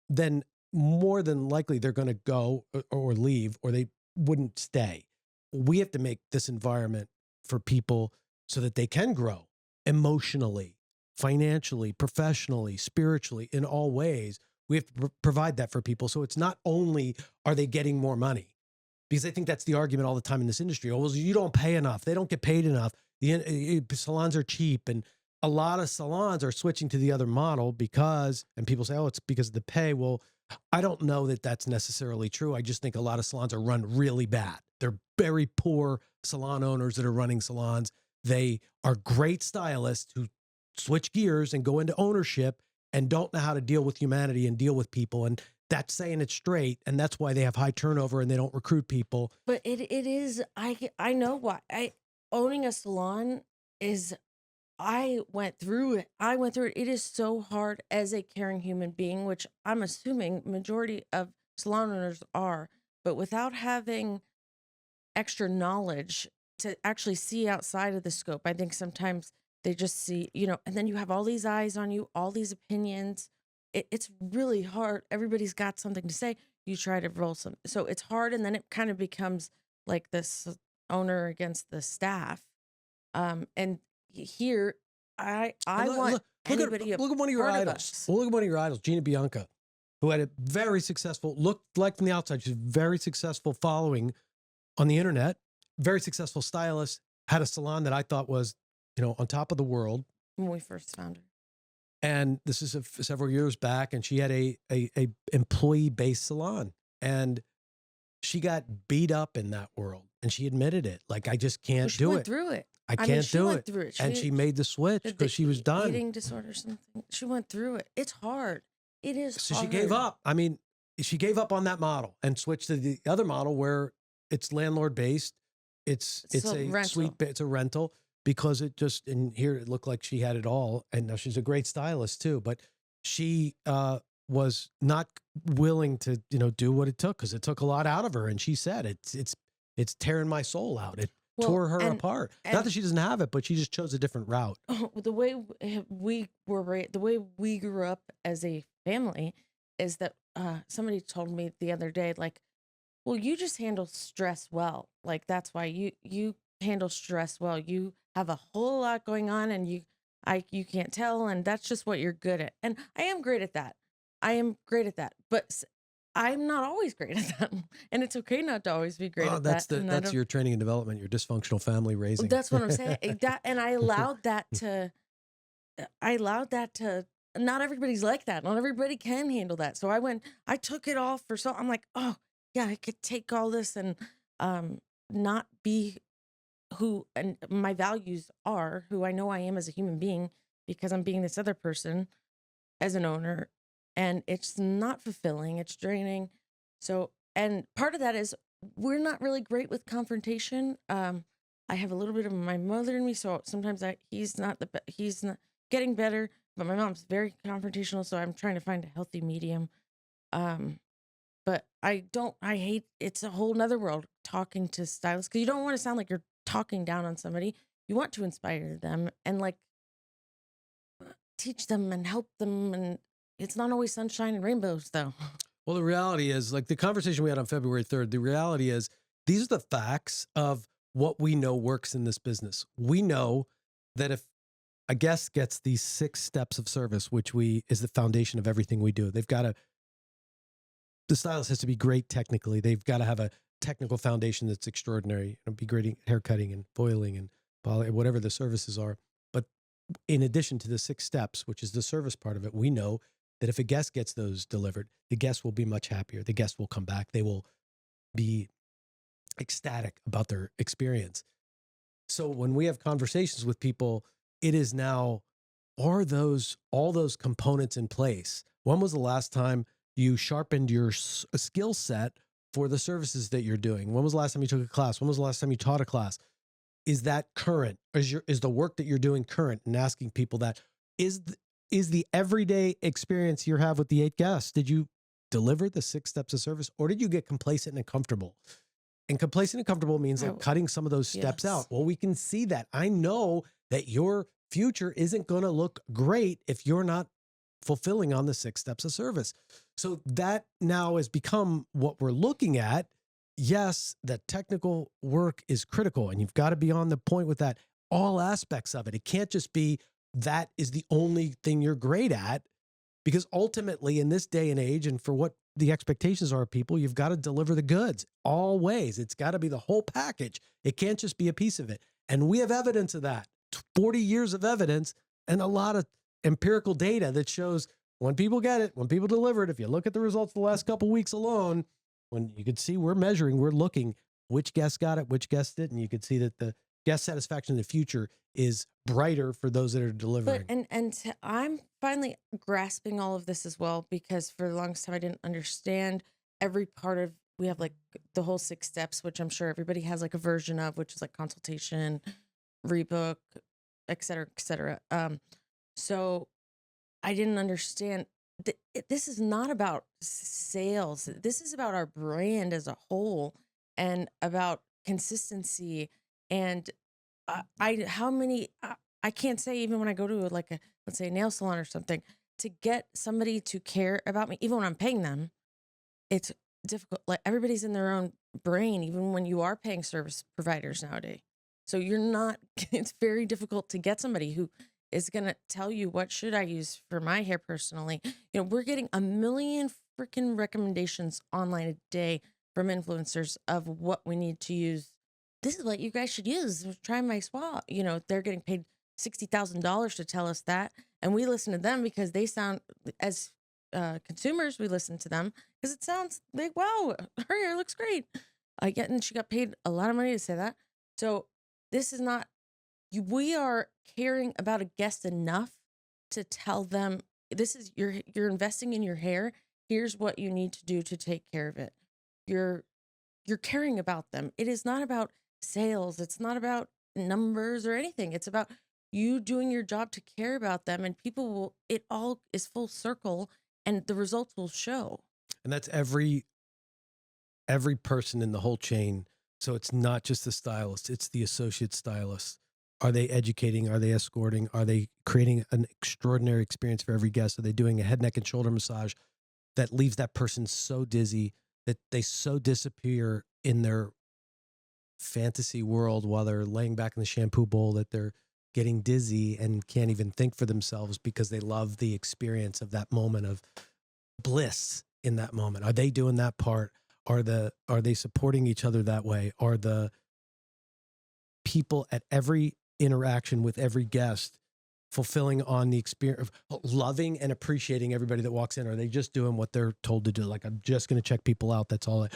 then more than likely they're going to go or leave, or they wouldn't stay. We have to make this environment for people so that they can grow emotionally, financially, professionally, spiritually, in all ways. We have to provide that for people. So it's not only are they getting more money, because I think that's the argument all the time in this industry. Oh, well, you don't pay enough. They don't get paid enough. salons are cheap, and a lot of salons are switching to the other model because, and people say, oh, it's because of the pay. Well, I don't know that that's necessarily true. I just think a lot of salons are run really bad. They're very poor salon owners that are running salons. They are great stylists who switch gears and go into ownership and don't know how to deal with humanity and deal with people. And that's saying it straight. And that's why they have high turnover and they don't recruit people. But it is, I know why. Owning a salon is, I went through it. It is so hard as a caring human being, which I'm assuming majority of salon owners are, but without having extra knowledge to actually see outside of the scope. I think sometimes they just see, and then you have all these eyes on you, all these opinions. It's really hard. Everybody's got something to say. You try to roll some, so it's hard, and then it kind of becomes like this owner against the staff. And here, I want anybody. Look at one of your idols. Look at one of your idols, Gina Bianca, who had a very successful, looked like from the outside, she's very successful following on the internet, very successful stylist, had a salon that I thought was, on top of the world. When we first found her. And this is several years back, and she had a employee-based salon, and she got beat up in that world, and she admitted it. Like, I just can't do it. She went through it. I can't do it. And she made the switch because she was done. Eating disorder or something. She went through it. It's hard. It is so hard. She gave up. I mean, she gave up on that model and switched to the other model where it's landlord based. It's a rental. Suite. It's a rental because it just, and here it looked like she had it all. And now she's a great stylist too, but she was not willing to, do what it took because it took a lot out of her. And she said, it's tearing my soul out. It tore her apart. Not that she doesn't have it, but she just chose a different route. The way we were raised, the way we grew up as a family is that somebody told me the other day, like, well, you just handle stress well. Like, that's why you handle stress well. You have a whole lot going on and you can't tell. And that's just what you're good at. And I am great at that. But I'm not always great at that, and it's okay not to always be great at that. That's your training and development, your dysfunctional family raising. That's what I'm saying. And I allowed that to. Not everybody's like that. Not everybody can handle that. So I took it all for I'm like, oh yeah, I could take all this and not be who and my values are, who I know I am as a human being, because I'm being this other person as an owner. And it's not fulfilling. It's draining. So, and part of that is we're not really great with confrontation. I have a little bit of my mother in me, so sometimes he's not getting better. But my mom's very confrontational, so I'm trying to find a healthy medium. But I hate. It's a whole nother world talking to stylists, because you don't want to sound like you're talking down on somebody. You want to inspire them and like teach them and help them, and it's not always sunshine and rainbows, though. Well, the reality is, like the conversation we had on February 3rd, the reality is these are the facts of what we know works in this business. We know that if a guest gets these 6 steps of service, which is the foundation of everything we do, the stylist has to be great technically. They've got to have a technical foundation that's extraordinary. Be great at haircutting and foiling and whatever the services are. But in addition to the 6 steps, which is the service part of it, we know that if a guest gets those delivered, the guest will be much happier. The guest will come back. They will be ecstatic about their experience. So when we have conversations with people, it is now, are all those components in place? When was the last time you sharpened your skill set for the services that you're doing? When was the last time you took a class? When was the last time you taught a class? Is that current? Is the work that you're doing current? And asking people that, is the everyday experience you have with the 8 guests, did you deliver the 6 steps of service, or did you get complacent and comfortable? And complacent and comfortable means like cutting some of those steps out. Well, we can see that. I know that your future isn't going to look great if you're not fulfilling on the 6 steps of service. So that now has become what we're looking at. Yes, the technical work is critical, and you've got to be on the point with that. All aspects of it. It can't just be that is the only thing you're great at, because ultimately in this day and age, and for what the expectations are of people, you've got to deliver the goods always. It's got to be the whole package. It can't just be a piece of it. And we have evidence of that, 40 years of evidence and a lot of empirical data that shows when people get it, when people deliver it, if you look at the results the last couple of weeks alone, when you could see we're measuring, we're looking which guests got it, which guests didn't. You could see that the guest satisfaction in the future is brighter for those that are delivering. But I'm finally grasping all of this as well, because for the longest time I didn't understand every part of. We have like the whole 6 steps, which I'm sure everybody has like a version of, which is like consultation, rebook, et cetera, et cetera. So I didn't understand. This is not about sales. This is about our brand as a whole and about consistency. And I can't say, even when I go to like let's say a nail salon or something, to get somebody to care about me, even when I'm paying them, it's difficult. Like everybody's in their own brain, even when you are paying service providers nowadays. So you're not, it's very difficult to get somebody who is going to tell you what should I use for my hair personally. We're getting a million freaking recommendations online a day from influencers of what we need to use. This is what you guys should use. Try my spa. They're getting paid $60,000 to tell us that. And we listen to them because they sound, as consumers, we listen to them because it sounds like, wow, her hair looks great. And she got paid a lot of money to say that. So this is not, we are caring about a guest enough to tell them, this is, you're investing in your hair. Here's what you need to do to take care of it. You're caring about them. It is not about sales. It's not about numbers or anything. It's about you doing your job to care about them, and people will, it all is full circle and the results will show. And that's every person in the whole chain. So it's not just the stylist, it's the associate stylist. Are they educating? Are they escorting? Are they creating an extraordinary experience for every guest? Are they doing a head, neck, and shoulder massage that leaves that person so dizzy that they so disappear in their fantasy world while they're laying back in the shampoo bowl that they're getting dizzy and can't even think for themselves because they love the experience of that moment of bliss in that moment? Are they doing that part? Are they supporting each other that way? Are the people at every interaction with every guest fulfilling on the experience of loving and appreciating everybody that walks in? Are they just doing what they're told to do? Like, I'm just going to check people out. That's all,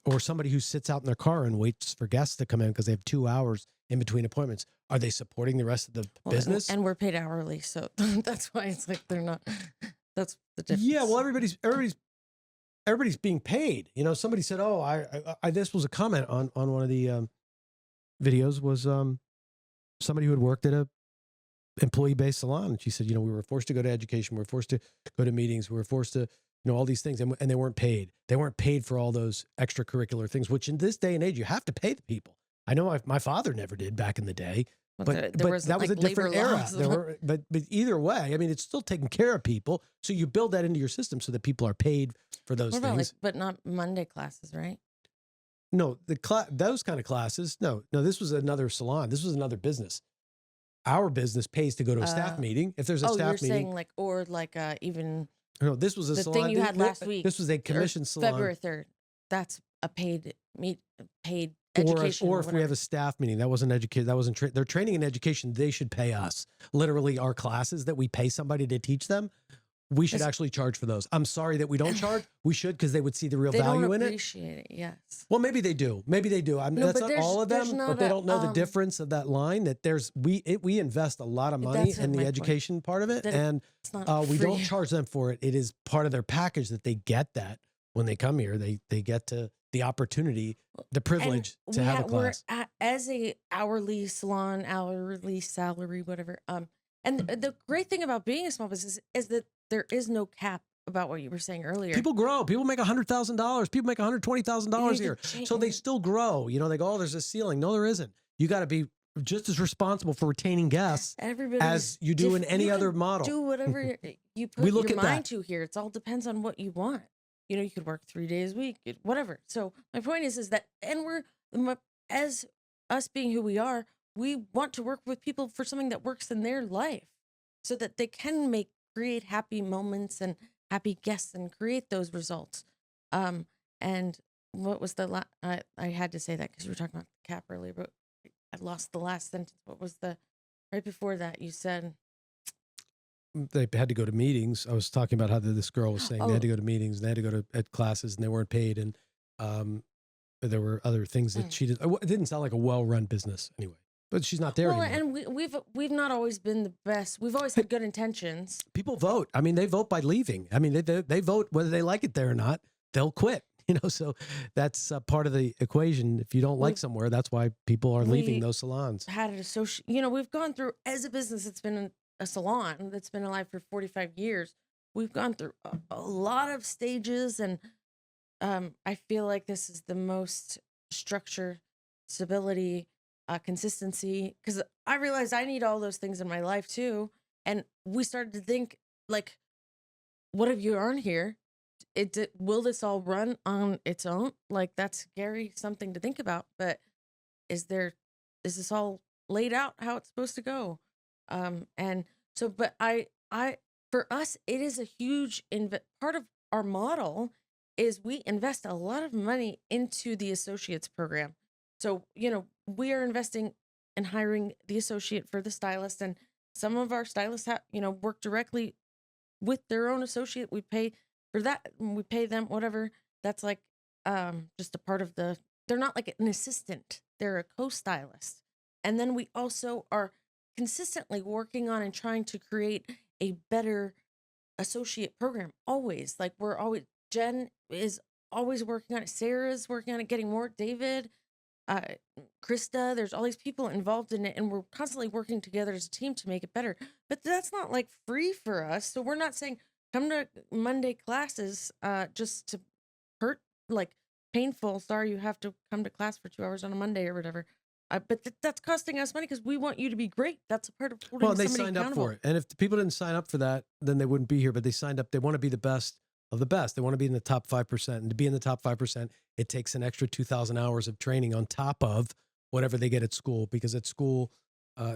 or somebody who sits out in their car and waits for guests to come in because they have 2 hours in between appointments. Are they supporting the rest of the business? And we're paid hourly. So that's why it's like, they're not, that's the difference. Yeah. Well, everybody's being paid. Somebody said, oh, this was a comment on one of the videos was somebody who had worked at a employee-based salon. And she said, we were forced to go to education. We were forced to go to meetings. We were forced to, all these things. And they weren't paid. They weren't paid for all those extracurricular things, which in this day and age, you have to pay the people. I know my father never did back in the day, but that was a different era. But either way, I mean, it's still taking care of people. So you build that into your system so that people are paid for those things. But not Monday classes, right? No, those kind of classes. No, this was another salon. This was another business. Our business pays to go to a staff meeting. If there's a staff meeting. You're saying even. No, this was a the salon. Thing you had last week. This was a commission salon. February 3rd. That's a paid education. Or if we have a staff meeting, that wasn't education. That wasn't they're training in education. They should pay us. Literally, our classes that we pay somebody to teach them, we should actually charge for those. I'm sorry that we don't charge. We should, because they would see the real value in it. They don't appreciate it. Yes. Well, maybe they do. I mean, that's not all of them, but they don't know the difference of that line. That we invest a lot of money in the education part of it, and we don't charge them for it. It is part of their package that they get that when they come here. They get the opportunity, the privilege to have a class. As a hourly salon, hourly salary, whatever. And the great thing about being a small business is that there is no cap about what you were saying earlier. People grow. People make $100,000. People make $120,000 here. So they still grow. They go, oh, there's a ceiling. No, there isn't. You got to be just as responsible for retaining guests as you do in any other model. Do whatever you put your mind to here. It all depends on what you want. You could work 3 days a week, whatever. So my point is that, and as us being who we are, we want to work with people for something that works in their life so that they can create happy moments and happy guests and create those results. And what was I had to say that because you were talking about the cap earlier, but I lost the last sentence. What was the right before that? You said they had to go to meetings. I was talking about how this girl was saying they had to go to meetings and they had to go to classes and they weren't paid. And there were other things that she did. It didn't sound like a well-run business anyway, but she's not there anymore. And we've not always been the best. We've always had good intentions. People vote. I mean, they vote by leaving. I mean, they vote whether they like it there or not. They'll quit. So that's part of the equation. If you don't like somewhere, that's why people are leaving those salons. Had an associate. We've gone through, as a business, it's been a salon that's been alive for 45 years. We've gone through a lot of stages, and I feel like this is the most structure, stability, consistency, because I realized I need all those things in my life too. And we started to think, like, what if you aren't here? Will this all run on its own? Like, that's scary, something to think about. But is this all laid out how it's supposed to go? And so, but for us, it is a huge part of our model is we invest a lot of money into the associates program. So, we are investing in hiring the associate for the stylist, and some of our stylists work directly with their own associate. We pay for that. We pay them whatever. That's like just a part of they're not like an assistant. They're a co-stylist. And then we also are consistently working on and trying to create a better associate program. Always. Like Jen is always working on it. Sarah's working on it, getting more. David, Krista, there's all these people involved in it, and we're constantly working together as a team to make it better. But that's not like free for us. So we're not saying come to Monday classes just to hurt, like painful. Sorry, you have to come to class for 2 hours on a Monday or whatever. But that's costing us money because we want you to be great. That's a part of holding somebody accountable. Well, they signed up for it. And if the people didn't sign up for that, then they wouldn't be here. But they signed up. They want to be the best of the best. They want to be in the top 5%. And to be in the top 5%, it takes an extra 2,000 hours of training on top of whatever they get at school, because at school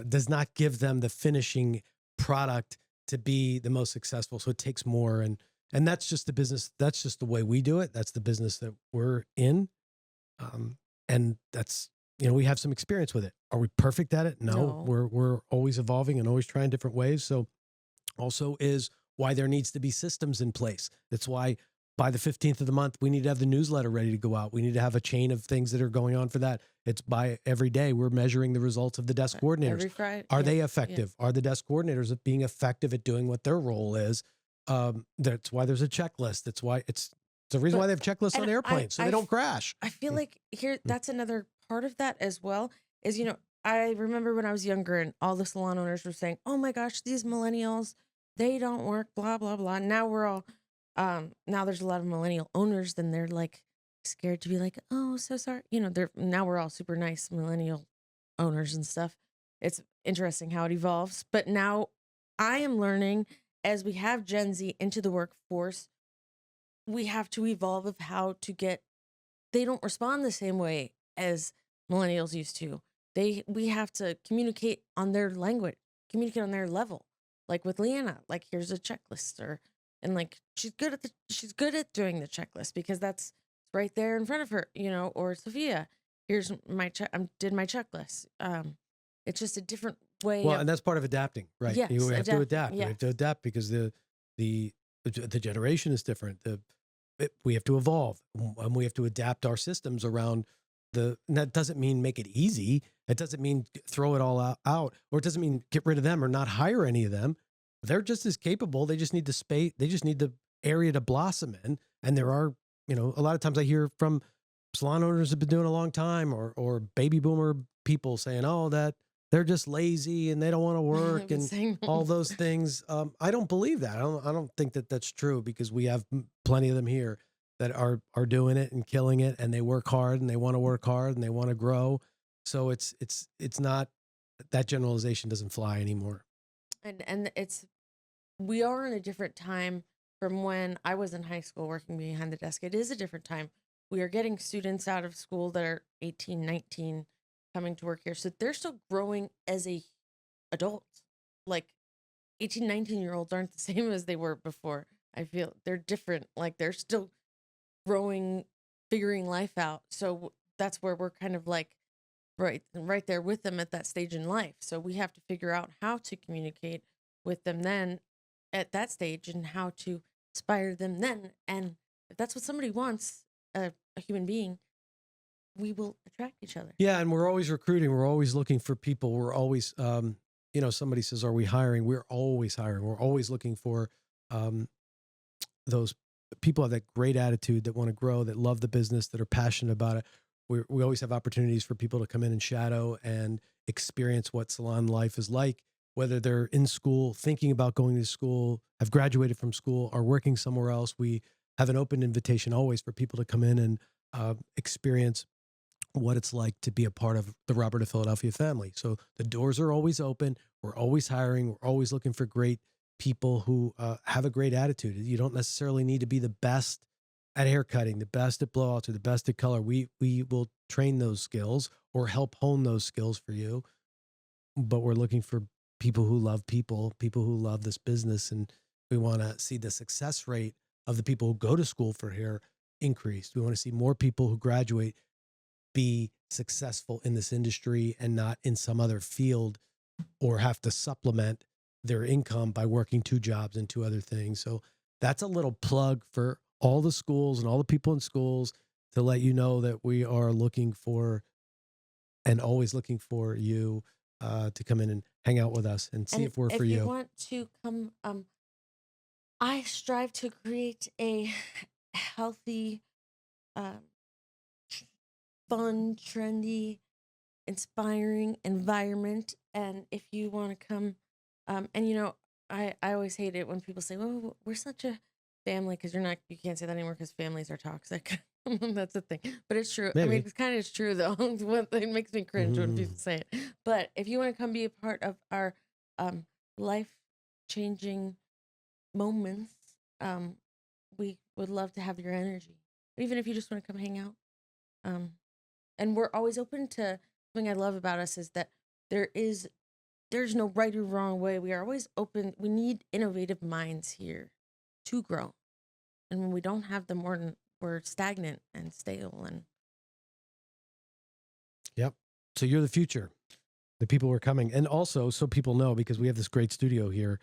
does not give them the finishing product to be the most successful. So it takes more. And that's just the business. That's just the way we do it. That's the business that we're in. And that's, we have some experience with it. Are we perfect at it? No. We're always evolving and always trying different ways. So also is why there needs to be systems in place. That's why by the 15th of the month, we need to have the newsletter ready to go out. We need to have a chain of things that are going on for that. It's by every day we're measuring the results of the desk coordinators. Every Friday. Are they effective? Yeah. Are the desk coordinators being effective at doing what their role is? That's why there's a checklist. That's why it's the reason why they have checklists on airplanes, so they don't crash. I feel like that's another part of that as well is, I remember when I was younger and all the salon owners were saying, oh my gosh, these millennials, they don't work, blah, blah, blah. Now we're all, now there's a lot of millennial owners, then they're like scared to be like, oh, so sorry. Now we're all super nice millennial owners and stuff. It's interesting how it evolves. But now I am learning as we have Gen Z into the workforce, we have to evolve of how to they don't respond the same way as millennials used to. We have to communicate on their language, communicate on their level. Like with Leanna, like here's a checklist, and like she's good at doing the checklist because that's right there in front of her, or Sophia, here's my did my checklist. It's just a different way. Well, and that's part of adapting, right? Yes, you have to adapt. Yeah. You have to adapt because the generation is different. We have to evolve, and we have to adapt our systems around and that doesn't mean make it easy. It doesn't mean throw it all out, or it doesn't mean get rid of them or not hire any of them. They're just as capable. They just need the space. They just need the area to blossom in. And there are, a lot of times I hear from salon owners who've been doing a long time, or baby boomer people saying, oh, that they're just lazy and they don't want to work and all those things. I don't believe that. I don't think that that's true, because we have plenty of them here that are doing it and killing it, and they work hard and they want to work hard and they want to grow. So it's not, that generalization doesn't fly anymore. And we are in a different time from when I was in high school working behind the desk. It is a different time. We are getting students out of school that are 18, 19 coming to work here. So they're still growing as adults. Like 18, 19-year-olds aren't the same as they were before. I feel they're different. Like they're still growing, figuring life out. So that's where we're kind of like right there with them at that stage in life. So we have to figure out how to communicate with them then at that stage and how to inspire them then. And if that's what somebody wants, a human being, we will attract each other. Yeah, and we're always recruiting. We're always looking for people. We're always, somebody says, "Are we hiring?" We're always hiring. We're always looking for those people who have that great attitude, that want to grow, that love the business, that are passionate about it. We always have opportunities for people to come in and shadow and experience what salon life is like, whether they're in school, thinking about going to school, have graduated from school, are working somewhere else. We have an open invitation always for people to come in and experience what it's like to be a part of the Robert of Philadelphia family. So the doors are always open. We're always hiring. We're always looking for great people who have a great attitude. You don't necessarily need to be the best at haircutting, the best at blowouts, or the best at color. We will train those skills or help hone those skills for you. But we're looking for people who love people who love this business. And we want to see the success rate of the people who go to school for hair increased. We want to see more people who graduate be successful in this industry and not in some other field, or have to supplement their income by working 2 jobs and 2 other things. So that's a little plug for all the schools and all the people in schools, to let you know that we are looking for, and always looking for, you to come in and hang out with us and see if we're for you. If you want to come, I strive to create a healthy, um, fun, trendy, inspiring environment. And if you want to come, and I always hate it when people say, "Well, we're such a family," because you can't say that anymore because families are toxic. That's the thing, but it's true. Maybe. I mean, it's kind of true though. It makes me cringe when people say it. But if you want to come be a part of our life changing moments, we would love to have your energy. Even if you just want to come hang out. And we're always open to, something I love about us is that there's no right or wrong way. We are always open. We need innovative minds here to grow. And when we don't have them, we're stagnant and stale. And Yep. So you're the future. The people who are coming. And also, so people know, because we have this great studio here,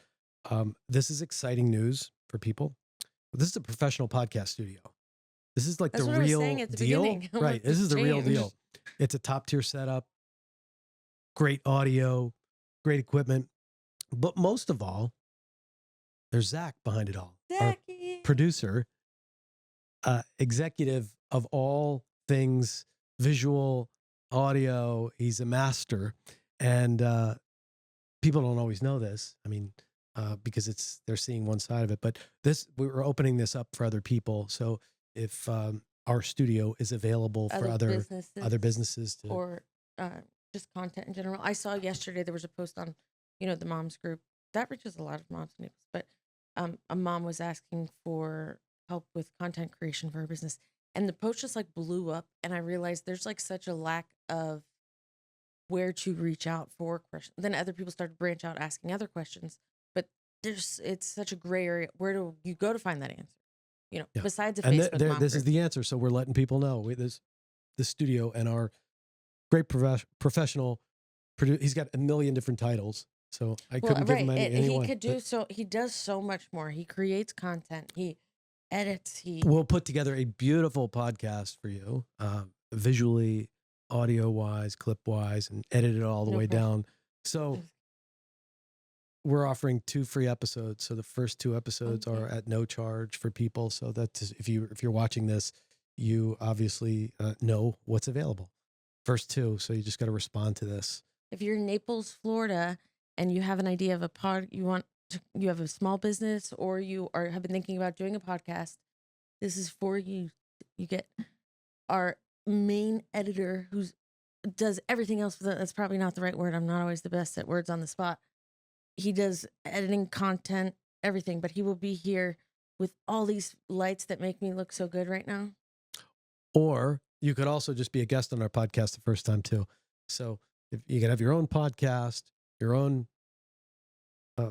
this is exciting news for people. This is a professional podcast studio. This is like that's the what I was real saying at the deal. beginning. Right. This is the real deal. It's a top tier setup, great audio, great equipment. But most of all, there's Zach behind it all. Our producer, executive of all things visual, audio. He's a master. And people don't always know this. I mean, because they're seeing one side of it. But we're opening this up for other people. So if our studio is available for other businesses to, or just content in general. I saw yesterday there was a post on, the moms group that reaches a lot of moms and neighbors, but a mom was asking for help with content creation for her business, and the post just like blew up, and I realized there's like such a lack of where to reach out for questions. Then other people started to branch out asking other questions, but it's such a gray area. Where do you go to find that answer? Yeah. Besides a and Facebook mom this group. is the answer. So we're letting people know this studio and our great professional producer. He's got a million different titles, so I couldn't give him anyone. He does so much more. He creates content. He edits. We'll put together a beautiful podcast for you, visually, audio wise, clip wise, and edit it all the way down. So we're offering 2 free episodes. So the first 2 episodes are at no charge for people. So that's, if you're watching this, you obviously know what's available. First 2. So you just got to respond to this. If you're in Naples, Florida, and you have an idea of you have a small business, or have been thinking about doing a podcast, this is for you. You get our main editor who does everything else. That's probably not the right word. I'm not always the best at words on the spot. He does editing, content, everything, but he will be here with all these lights that make me look so good right now. Or you could also just be a guest on our podcast the first time too. So if you can have your own podcast, your own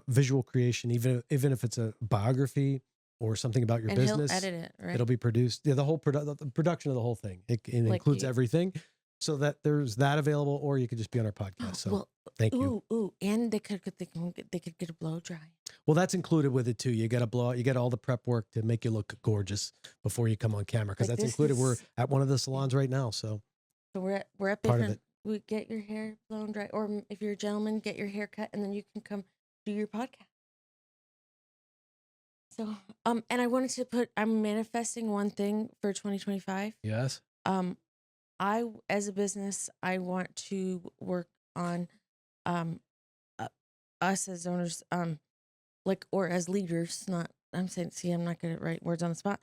visual creation, even if it's a biography or something about your business, he'll edit it, right? It'll be produced. Yeah, the whole the production of the whole thing. It includes everything. So that there's that available, or you could just be on our podcast. So Well, thank you. and they could get a blow dry. Well, that's included with it too. You got to blow out. You got all the prep work to make you look gorgeous before you come on camera, because Like that's included. We're at one of the salons right now, so we're at part of different. it. We get your hair blown dry, or if you're a gentleman, get your hair cut, and then you can come do your podcast. So, and I wanted to put. I'm manifesting one thing for 2025. Yes. As a business, I want to work on, us as owners, like, or as leaders. Not, I'm saying, see, I'm not good at right words on the spot.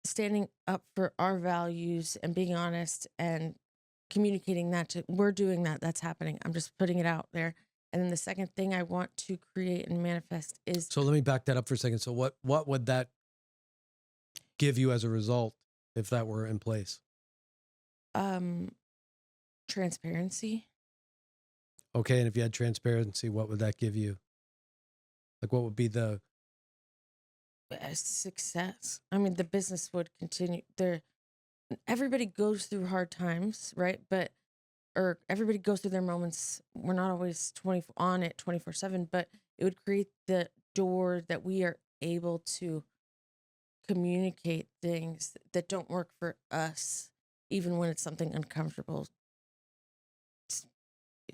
Standing up for our values and being honest and communicating that to. We're doing that. That's happening. I'm just putting it out there. And then the second thing I want to create and manifest is. So let me back that up for a second. So what would that give you as a result if that were in place? Transparency. Okay, and if you had transparency, what would that give you? Like, what would be the success? I mean, the business would continue. Everybody goes through hard times, right? Or everybody goes through their moments. We're not always 24/7, but it would create the door that we are able to communicate things that don't work for us, even when it's something uncomfortable.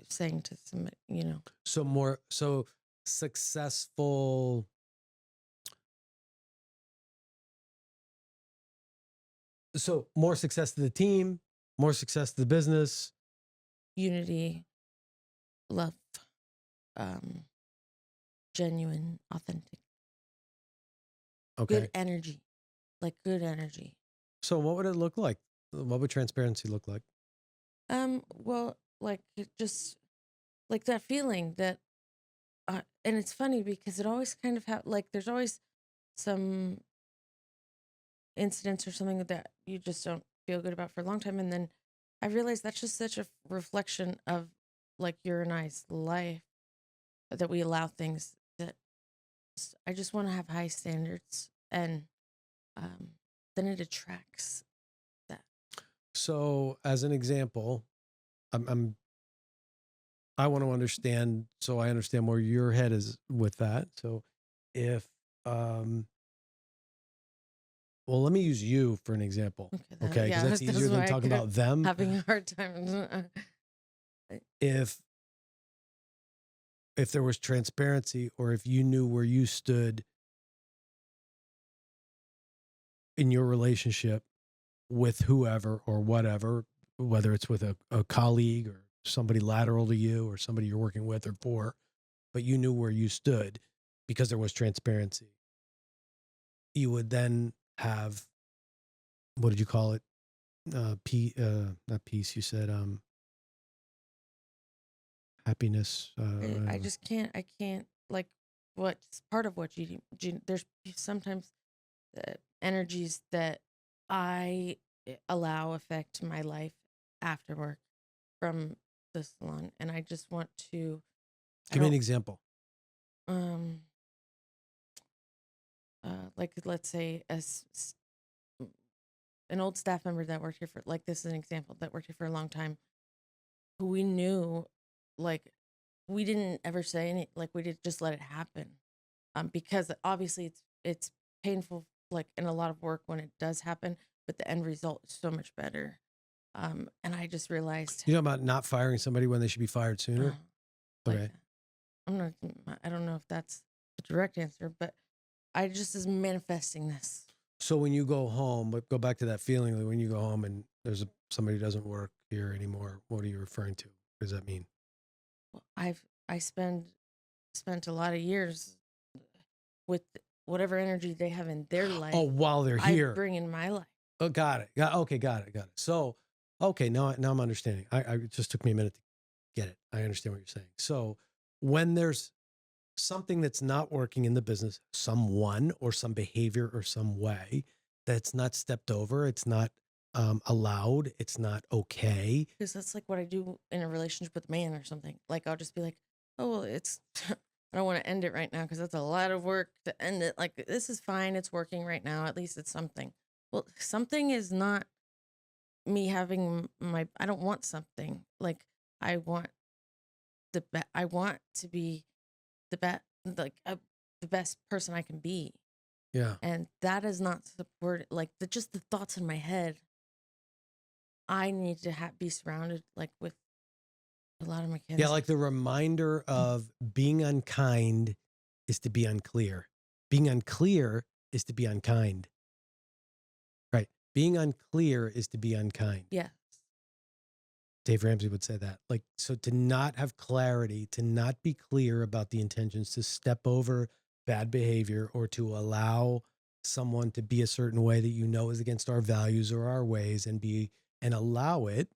Saying to somebody, so successful. So more success to the team, more success to the business. Unity, love, genuine, authentic. Okay. Good energy, like good energy. So what would it look like? What would transparency look like? Well, like just like that feeling that, and it's funny because it always kind of like there's always some incidents or something that you just don't feel good about for a long time, and then I realized that's just such a reflection of like your and I's life, that we allow things that I just want to have high standards, and then it attracts that. So as an example, I want to understand, so I understand where your head is with that. So if well, let me use you for an example. Okay, because that's easier than talking about them. Having a hard time. If there was transparency, or if you knew where you stood in your relationship with whoever or whatever, whether it's with a colleague or somebody lateral to you or somebody you're working with or for, but you knew where you stood because there was transparency, you would then have, what did you call it? Not peace. You said, happiness. I just can't, like, what's part of what you there's sometimes energies that I allow affect my life after work from the salon, and I just want to give me an example. Like, let's say an old staff member that worked here for, like, this is an example, that worked here for a long time, who we knew, like, we didn't ever say any, like, we did just let it happen, because obviously it's painful, like, and a lot of work when it does happen, but the end result is so much better. And I just realized, you know, about not firing somebody when they should be fired sooner. Okay. I don't know if that's the direct answer, but I just is manifesting this. So when you go home, but go back to that feeling, like when you go home and there's somebody who doesn't work here anymore, what are you referring to? What does that mean? Well, I spent a lot of years with whatever energy they have in their life. Oh, while they're here, I bring in my life. Oh, got it. Okay, got it. So, okay, now I'm understanding. I it just took me a minute to get it. I understand what you're saying. So when there's something that's not working in the business, someone or some behavior or some way that's not stepped over, it's not allowed, it's not okay. Because that's like what I do in a relationship with a man or something. Like, I'll just be like, oh, well, it's, I don't want to end it right now because that's a lot of work to end it. Like, this is fine. It's working right now. At least it's something. Well, something is not me having I don't want something like I want I want to be the best, like the best person I can be. Yeah. And that is not supported. Like just the thoughts in my head, I need to be surrounded like with a lot of my kids. Yeah, like the reminder of being unkind is to be unclear. Being unclear is to be unkind. Right. Being unclear is to be unkind. Yes. Dave Ramsey would say that. Like, so to not have clarity, to not be clear about the intentions, to step over bad behavior, or to allow someone to be a certain way that you know is against our values or our ways, and allow it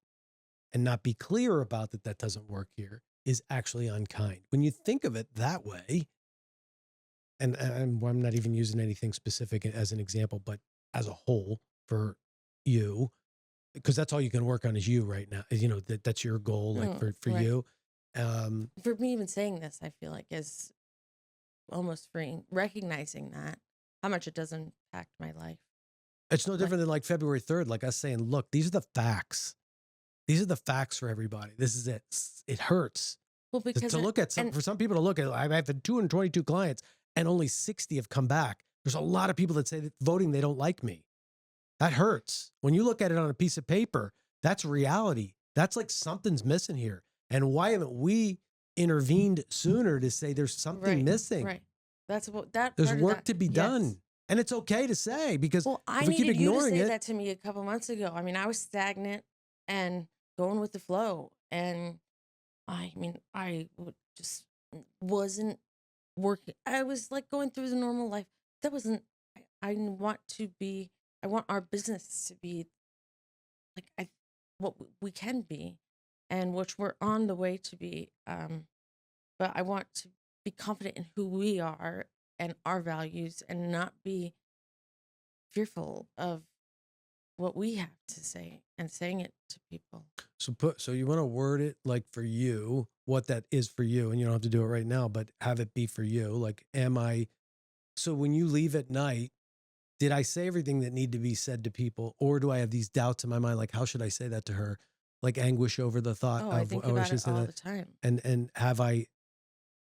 and not be clear about that doesn't work here, is actually unkind. When you think of it that way, and I'm not even using anything specific as an example, but as a whole for you, because that's all you can work on is you right now. You know, that's your goal, like for right. you. For me, even saying this, I feel like is almost freeing, recognizing that how much it does impact my life. It's no different than like February 3rd, like us saying, look, these are the facts. These are the facts for everybody. This is it. It hurts. Well, because to look at for some people to look at, I've had 222 clients and only 60 have come back. There's a lot of people that say that voting, they don't like me. That hurts. When you look at it on a piece of paper, that's reality. That's like something's missing here. And why haven't we intervened sooner to say there's something missing? Right. That's what that. There's work to be done. And it's okay to say, because I needed you to say that to me a couple months ago. I mean, I was stagnant and going with the flow. And I mean, I just wasn't working. I was like going through the normal life. That wasn't, I want our business to be like what we can be, and which we're on the way to be. But I want to be confident in who we are and our values, and not be fearful of what we have to say and saying it to people. So you want to word it like for you, what that is for you, and you don't have to do it right now, but have it be for you. Like, so when you leave at night, did I say everything that need to be said to people, or do I have these doubts in my mind? Like, how should I say that to her? Like anguish over the thought of, I think about it all the time. And have I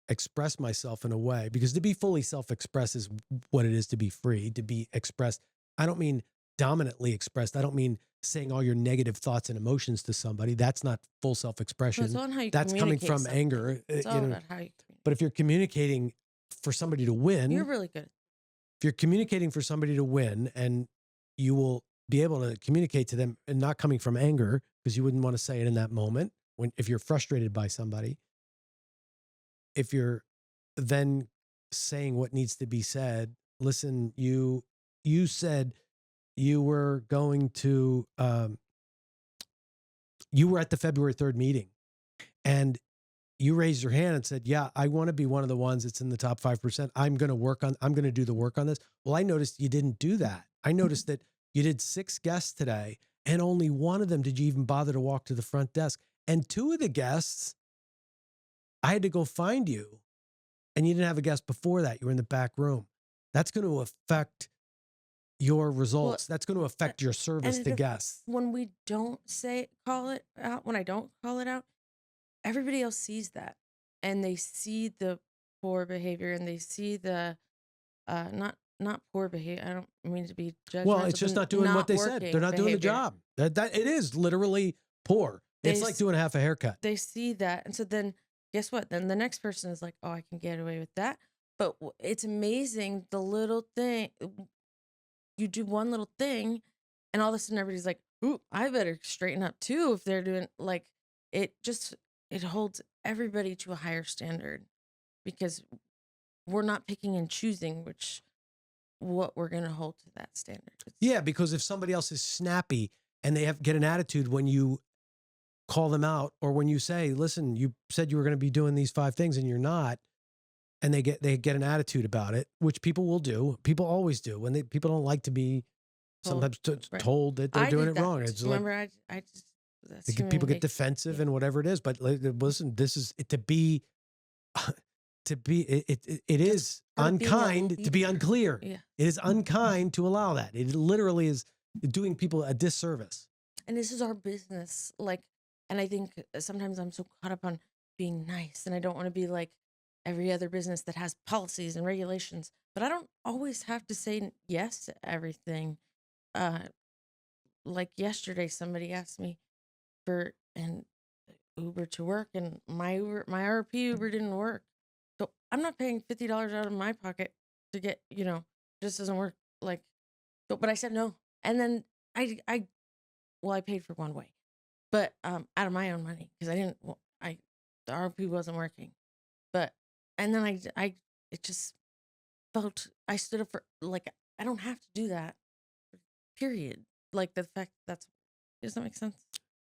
expressed myself in a way? Because to be fully self-expressed is what it is to be free, to be expressed. I don't mean dominantly expressed. I don't mean saying all your negative thoughts and emotions to somebody. That's not full self-expression. That's coming from anger. It's all about how you communicate. But if you're communicating for somebody to win, you're really good. If you're communicating for somebody to win, and you will be able to communicate to them and not coming from anger, because you wouldn't want to say it in that moment if you're frustrated by somebody, if you're then saying what needs to be said, listen, you said you were going to, you were at the February 3rd meeting, and you raised your hand and said, yeah, I want to be one of the ones that's in the top 5%. I'm going to do the work on this. Well, I noticed you didn't do that. I noticed that you did 6 guests today, and only one of them did you even bother to walk to the front desk. And 2 of the guests, I had to go find you, and you didn't have a guest before that. You were in the back room. That's going to affect your results. That's going to affect your service to guests. When we don't call it out, when I don't call it out, everybody else sees that, and they see the poor behavior, and they see the not poor behavior. I don't mean to be judgmental. Well, it's just not doing what they said. They're not doing the job. That it is literally poor. It's like doing half a haircut. They see that, and so then guess what? Then the next person is like, "Oh, I can get away with that." But it's amazing, the little thing. You do one little thing, and all of a sudden everybody's like, "Ooh, I better straighten up too." If they're doing like it, it holds everybody to a higher standard, because we're not picking and choosing what we're going to hold to that standard. Yeah, because if somebody else is snappy and they get an attitude when you call them out, or when you say, listen, you said you were going to be doing these 5 things and you're not, and they get an attitude about it, which people will do. People always do when people don't like to be sometimes told that they're doing it wrong. It's remember, people get defensive and whatever it is, but listen, this is to be it is unkind to be unclear. Yeah. It is unkind to allow that. It literally is doing people a disservice. and this is our business. Like, and I think sometimes I'm so caught up on being nice, and I don't want to be like every other business that has policies and regulations, but I don't always have to say yes to everything. Uh, like yesterday, somebody asked me for an Uber to work, and my RP Uber didn't work. So I'm not paying $50 out of my pocket to get, just doesn't work. Like, but I said no. And then I paid for one way, but out of my own money, because I didn't, the RP wasn't working. But, and then it just felt, I stood up for, like, I don't have to do that, period. Like the fact does that make sense?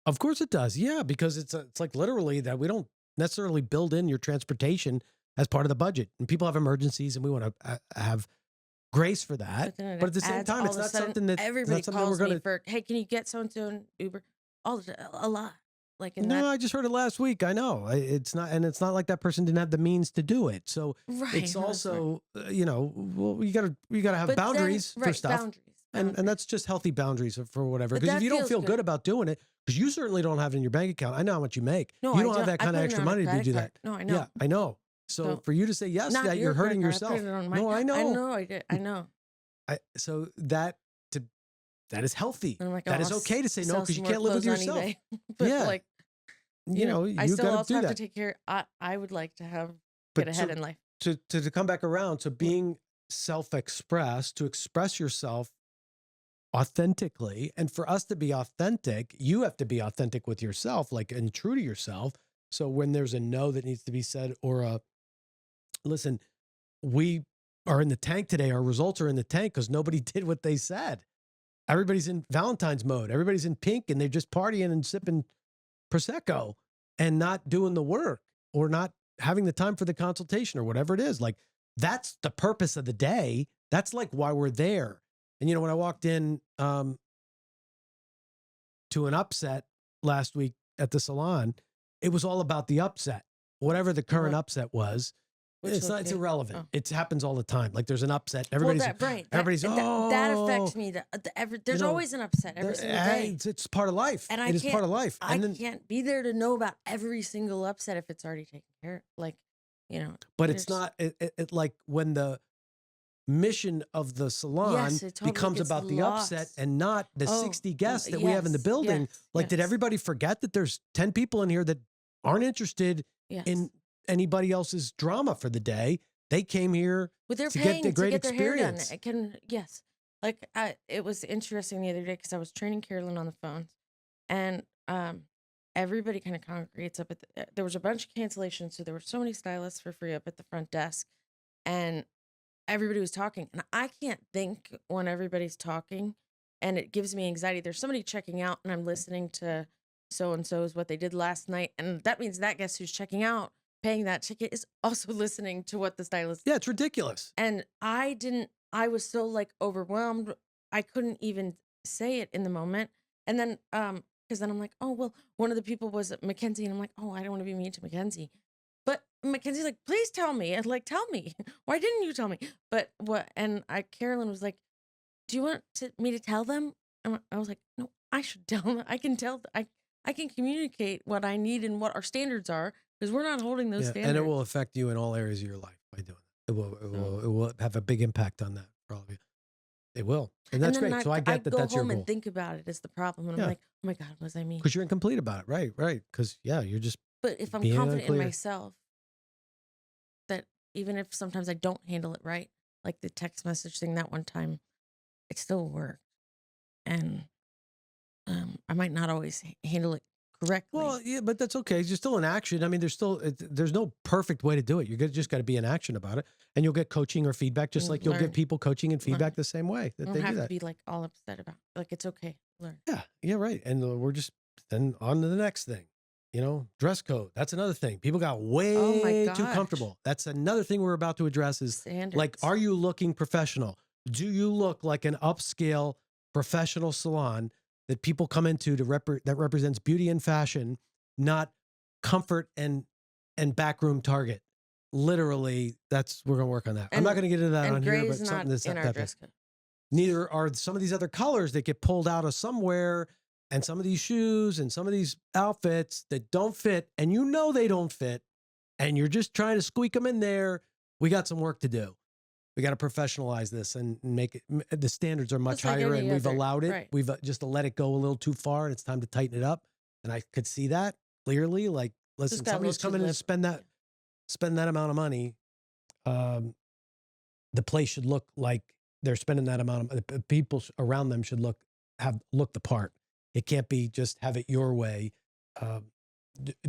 Of course it does. Yeah, because it's like literally that we don't necessarily build in your transportation as part of the budget, and people have emergencies, and we want to have grace for that. But at the same time, it's not something that everybody calls me for. Hey, can you get so and so an Uber? A lot. Like no, I just heard it last week. I know it's not, and it's not like that person didn't have the means to do it. So it's also, well, you gotta have boundaries for stuff. Boundaries. And that's just healthy boundaries for whatever. Because if you don't feel good about doing it, because you certainly don't have it in your bank account. I know how much you make. No, you don't have that kind of extra money to do that. No, I know. Yeah, I know. So for you to say yes to that, you're hurting yourself. No, I know. I know. I did. I know. So that is healthy. Like, that is okay to say no, because you can't live with yourself. But like, I still also have to take care. I would like to get ahead in life. To come back around to being self-expressed, to express yourself authentically, and for us to be authentic, you have to be authentic with yourself, like, and true to yourself. So when there's a no that needs to be said, or listen, we are in the tank today. Our results are in the tank because nobody did what they said. Everybody's in Valentine's mode. Everybody's in pink, and they're just partying and sipping Prosecco and not doing the work, or not having the time for the consultation, or whatever it is. Like, that's the purpose of the day. That's like why we're there. And, when I walked in to an upset last week at the salon, it was all about the upset, whatever the current upset was. It's irrelevant. Oh. It happens all the time. Like, there's an upset. Everybody's that affects me. There's always an upset every single day. It's part of life. And it is part of life. I can't be there to know about every single upset if it's already taken care of. Like, But it's not like when the mission of the salon becomes about the upset and not the 60 guests that we have in the building. Did everybody forget that there's 10 people in here that aren't interested in anybody else's drama for the day? They came here to get the great experience. Like, it was interesting the other day because I was training Carolyn on the phones, and everybody kind of congregates up at there was a bunch of cancellations, so there were so many stylists for free up at the front desk, and everybody was talking, and I can't think when everybody's talking, and it gives me anxiety. There's somebody checking out, and I'm listening to so-and-so's what they did last night, and that means that guest who's checking out, paying that ticket, is also listening to what the stylist. Yeah, it's ridiculous. And I was so like overwhelmed, I couldn't even say it in the moment. And then because then I'm like, oh well, one of the people was Mackenzie, and I'm like, oh, I don't want to be mean to Mackenzie. But Mackenzie's like, please tell me. And like, tell me. Why didn't you tell me? But what? And Carolyn was like, do you want me to tell them? And I was like, no, I should tell them. I can tell. I can communicate what I need and what our standards are, because we're not holding those standards. And it will affect you in all areas of your life by doing that. It will have a big impact on that for all of you. It will. And that's great. So I get that that's your goal. I go home and think about it is the problem. And I'm like, oh my God, what does I mean? Because you're incomplete about it. Right. Because you're just. But if I'm confident in myself, that even if sometimes I don't handle it right, like the text message thing that one time, it still worked. And I might not always handle it correctly. Well, yeah, but that's okay. You're still in action. I mean, there's no perfect way to do it. You just got to be in action about it, and you'll get coaching or feedback, just like you'll give people coaching and feedback the same way that they do that. You don't have to be like all upset about it. Like, it's okay. Learn. Yeah, right. And we're just then on to the next thing. Dress code. That's another thing. People got way too comfortable. That's another thing we're about to address is standards. Like, are you looking professional? Do you look like an upscale professional salon that people come into that represents beauty and fashion, not comfort and backroom Target? Literally, we're going to work on that. I'm not going to get into that on here, but something that's in our dress code. Neither are some of these other colors that get pulled out of somewhere And some of these shoes and some of these outfits that don't fit, and you know they don't fit, and you're just trying to squeak them in there, we got some work to do. We got to professionalize this and make it. The standards are much higher, and we've allowed it. Right. We've just let it go a little too far, and it's time to tighten it up. And I could see that clearly. Like, listen, somebody's coming in and spend that amount of money. The place should look like they're spending that amount of people around them should look the part. It can't be just have it your way,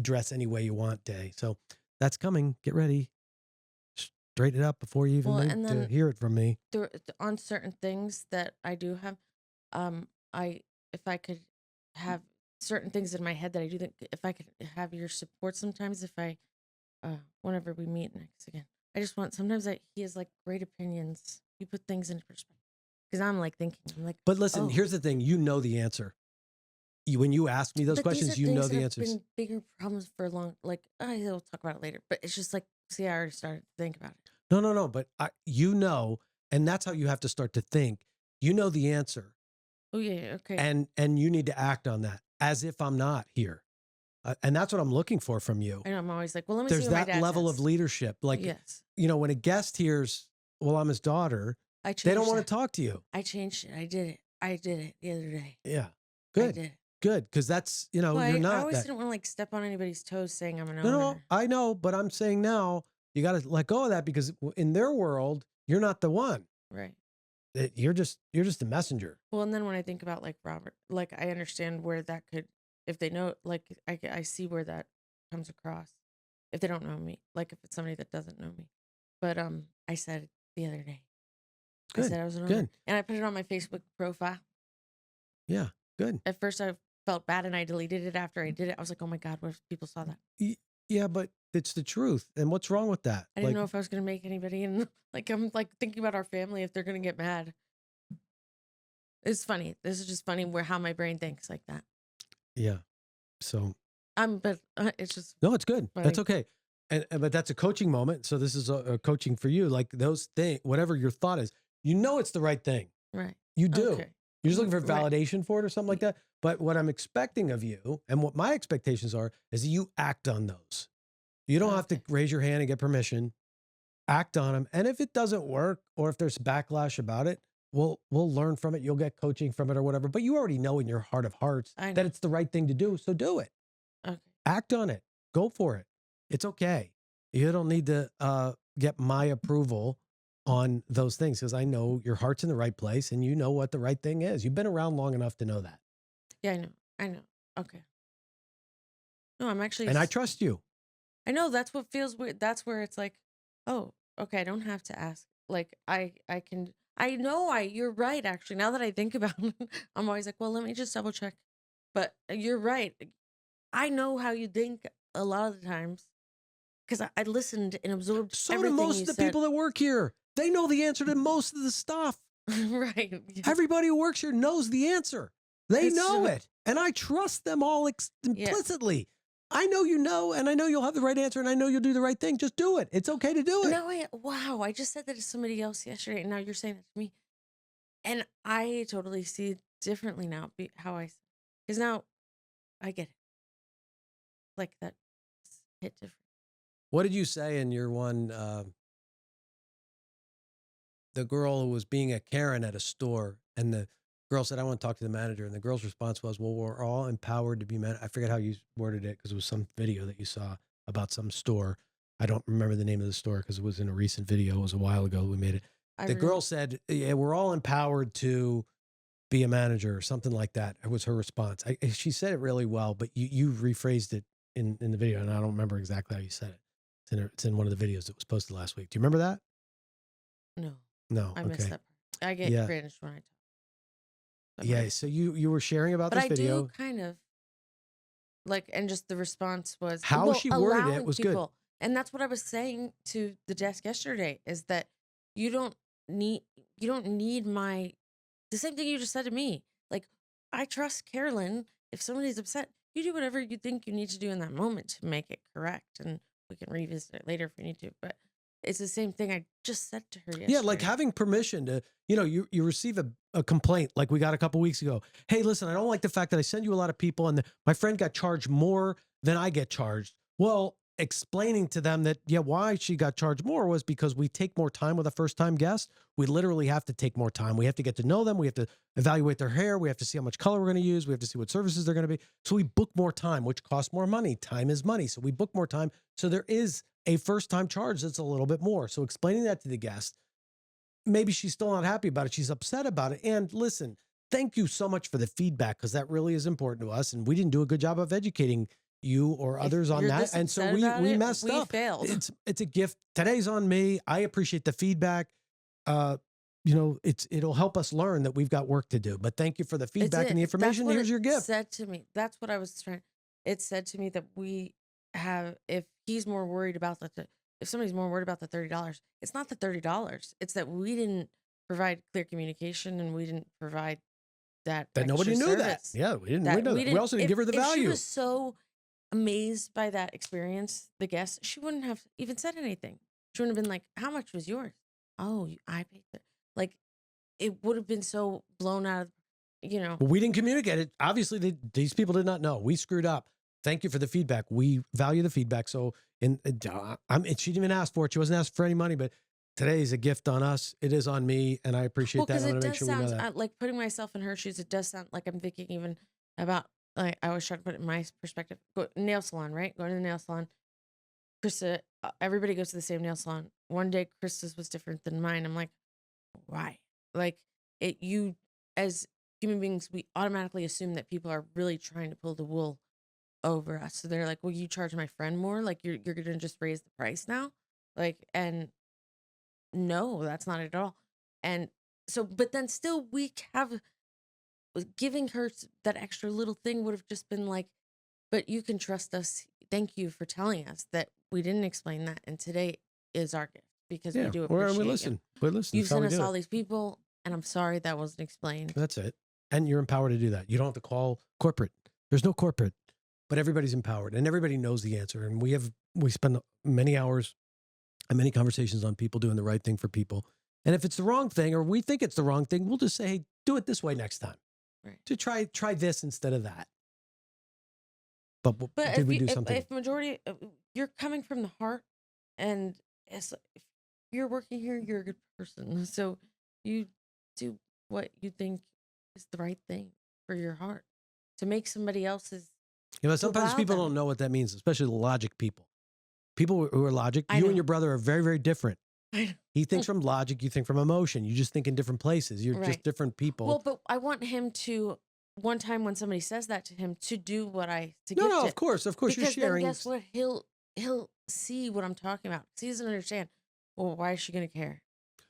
dress any way you want day. So that's coming. Get ready. Straighten it up before you even to hear it from me. On certain things that I do have, if I could have certain things in my head that I do think, if I could have your support sometimes, if I, whenever we meet next again, I just want, sometimes he has like great opinions. You put things into perspective. Because I'm like thinking, but listen, here's the thing. You know the answer. When you ask me those questions, you know the answers. Been bigger problems for a long, I'll talk about it later. But it's just like, see, I already started to think about it. No. But and that's how you have to start to think. You know the answer. Oh yeah, okay. And you need to act on that as if I'm not here. And that's what I'm looking for from you. And I'm always like, well, let me There's see what my that dad level says. of leadership. Like, yes. When a guest hears, well, I'm his daughter, they don't want to talk to you. I changed it. I did it the other day. Yeah. Good. I did. Good. Because that's, you're not. I always didn't want to step on anybody's toes saying I'm an owner. No, I know. But I'm saying now you got to let go of that because in their world, you're not the one. Right. You're just a messenger. Well, and then when I think about Robert, I understand where that could, if they know, I see where that comes across. If they don't know me, if it's somebody that doesn't know me. But I said it the other day. Good. I said I was an owner. Good. And I put it on my Facebook profile. Yeah. Good. At first I felt bad and I deleted it after I did it. I was like, oh my God, what if people saw that? Yeah, but it's the truth. And what's wrong with that? I didn't know if I was going to make anybody. And I'm thinking about our family, if they're going to get mad. It's funny. This is just funny how my brain thinks like that. Yeah. So. But it's just. No, it's good. Funny. That's okay. But that's a coaching moment. So this is a coaching for you. Like those things, whatever your thought is, it's the right thing. Right. You do. Okay. You're just looking for validation for it or something like that. But what I'm expecting of you and what my expectations are is that you act on those. You don't have to raise your hand and get permission. Act on them. And if it doesn't work or if there's backlash about it, we'll learn from it. You'll get coaching from it or whatever. But you already know in your heart of hearts that it's the right thing to do. So do it. Okay. Act on it. Go for it. It's okay. You don't need to get my approval on those things because I know your heart's in the right place and you know what the right thing is. You've been around long enough to know that. Yeah, I know. Okay. No, I'm actually. And I trust you. I know that's what feels weird. That's where it's like, oh, okay, I don't have to ask. I can, you're right. Actually, now that I think about it, I'm always like, well, let me just double check. But you're right. I know how you think a lot of the times because I listened and absorbed everything do most you of the said. people that work here. They know the answer to most of the stuff. Right. Everybody who works here knows the answer. They know it. And I trust them all implicitly. Yeah. I know you know, and I know you'll have the right answer, and I know you'll do the right thing. Just do it. It's okay to do it. No, wow. I just said that to somebody else yesterday, and now you're saying that to me. And I totally see it differently now, because now I get it. Like that hit different. What did you say in your one, the girl who was being a Karen at a store, and the girl said, I want to talk to the manager. And the girl's response was, well, we're all empowered to be I forget how you worded it because it was some video that you saw about some store. I don't remember the name of the store because it was in a recent video. It was a while ago we made it. The girl said, yeah, we're all empowered to be a manager or something like that. It was her response. She said it really well, but you rephrased it in the video, and I don't remember exactly how you said it. It's in one of the videos that was posted last week. Do you remember that? No. I missed that part. I get cringed when I talk. Yeah, so you were sharing about this video. But I do kind of and just the response was how she worded it was good. And that's what I was saying to the desk yesterday is that you don't need the same thing you just said to me. I trust Carolyn. If somebody's upset, you do whatever you think you need to do in that moment to make it correct. And we can revisit it later if we need to. But it's the same thing I just said to her Yeah, like yesterday. having permission to, you receive a complaint like we got a couple weeks ago. Hey, listen, I don't like the fact that I send you a lot of people and my friend got charged more than I get charged. Well, explaining to them that, yeah, why she got charged more was because we take more time with a first time guest. We literally have to take more time. We have to get to know them. We have to evaluate their hair. We have to see how much color we're going to use. We have to see what services they're going to be. So we book more time, which costs more money. Time is money. So we book more time. So there is a first time charge that's a little bit more. So explaining that to the guest, maybe she's still not happy about it. She's upset about it. And listen, thank you so much for the feedback, because that really is important to us. And we didn't do a good job of educating you or others on that. And so we messed up. Failed. It's a gift. Today's on me. I appreciate the feedback. It'll help us learn that we've got work to do. But thank you for the feedback and the information. Here's your gift. Said to me. That's what I was trying. It said to me that we have, if he's more worried about if somebody's more worried about the $30, it's not the $30. It's that we didn't provide clear communication and we didn't provide that nobody knew service. that. Yeah, we didn't. We also didn't give her the value. If she was so amazed by that experience, the guest, she wouldn't have even said anything. She wouldn't have been like, "How much was yours?" "Oh, I paid it." Like, it would have been so blown out of, Well, we didn't communicate it. Obviously, these people did not know. We screwed up. Thank you for the feedback. We value the feedback. So, she didn't even ask for it. She wasn't asked for any money, but today is a gift on us. It is on me, and I appreciate that. I want to make sure we know that. Like, putting myself in her shoes, it does sound like I'm thinking even about, like, I always try to put it in my perspective. Nail salon, right? Going to the nail salon. Krista, everybody goes to the same nail salon. One day, Krista's was different than mine. I'm like, why? Like, as human beings, we automatically assume that people are really trying to pull the wool over us. So they're like, "Well, you charge my friend more? Like, you're gonna just raise the price now?" Like, and no, that's not it at all. And so, but then still, we have giving her that extra little thing would have just been like, "But you can trust us. Thank you for telling us that we didn't explain that, and today is our gift because we do appreciate we listen. We listen. You've sent us all these people, and I'm sorry that wasn't explained." That's it. And you're empowered to do that. You don't have to call corporate. There's no corporate, but everybody's empowered and everybody knows the answer. And we spend many hours and many conversations on people doing the right thing for people. And if it's the wrong thing, or we think it's the wrong thing, we'll just say, "Hey, do it this way next time." Right. To try this instead of that. But did we do something? If majority, you're coming from the heart, and if you're working here, you're a good person. So you do what you think is the right thing for your heart to make somebody else's. Sometimes people don't know what that means, especially the logic people. People who are logic, you and your brother are very, very different. He thinks from logic, you think from emotion. You just think in different places. You're just different people. Well, but I want him to, one time when somebody says that to him, to do what No, of course because you're sharing. Then guess what? He'll see what I'm talking about. He doesn't understand. Well, why is she going to care?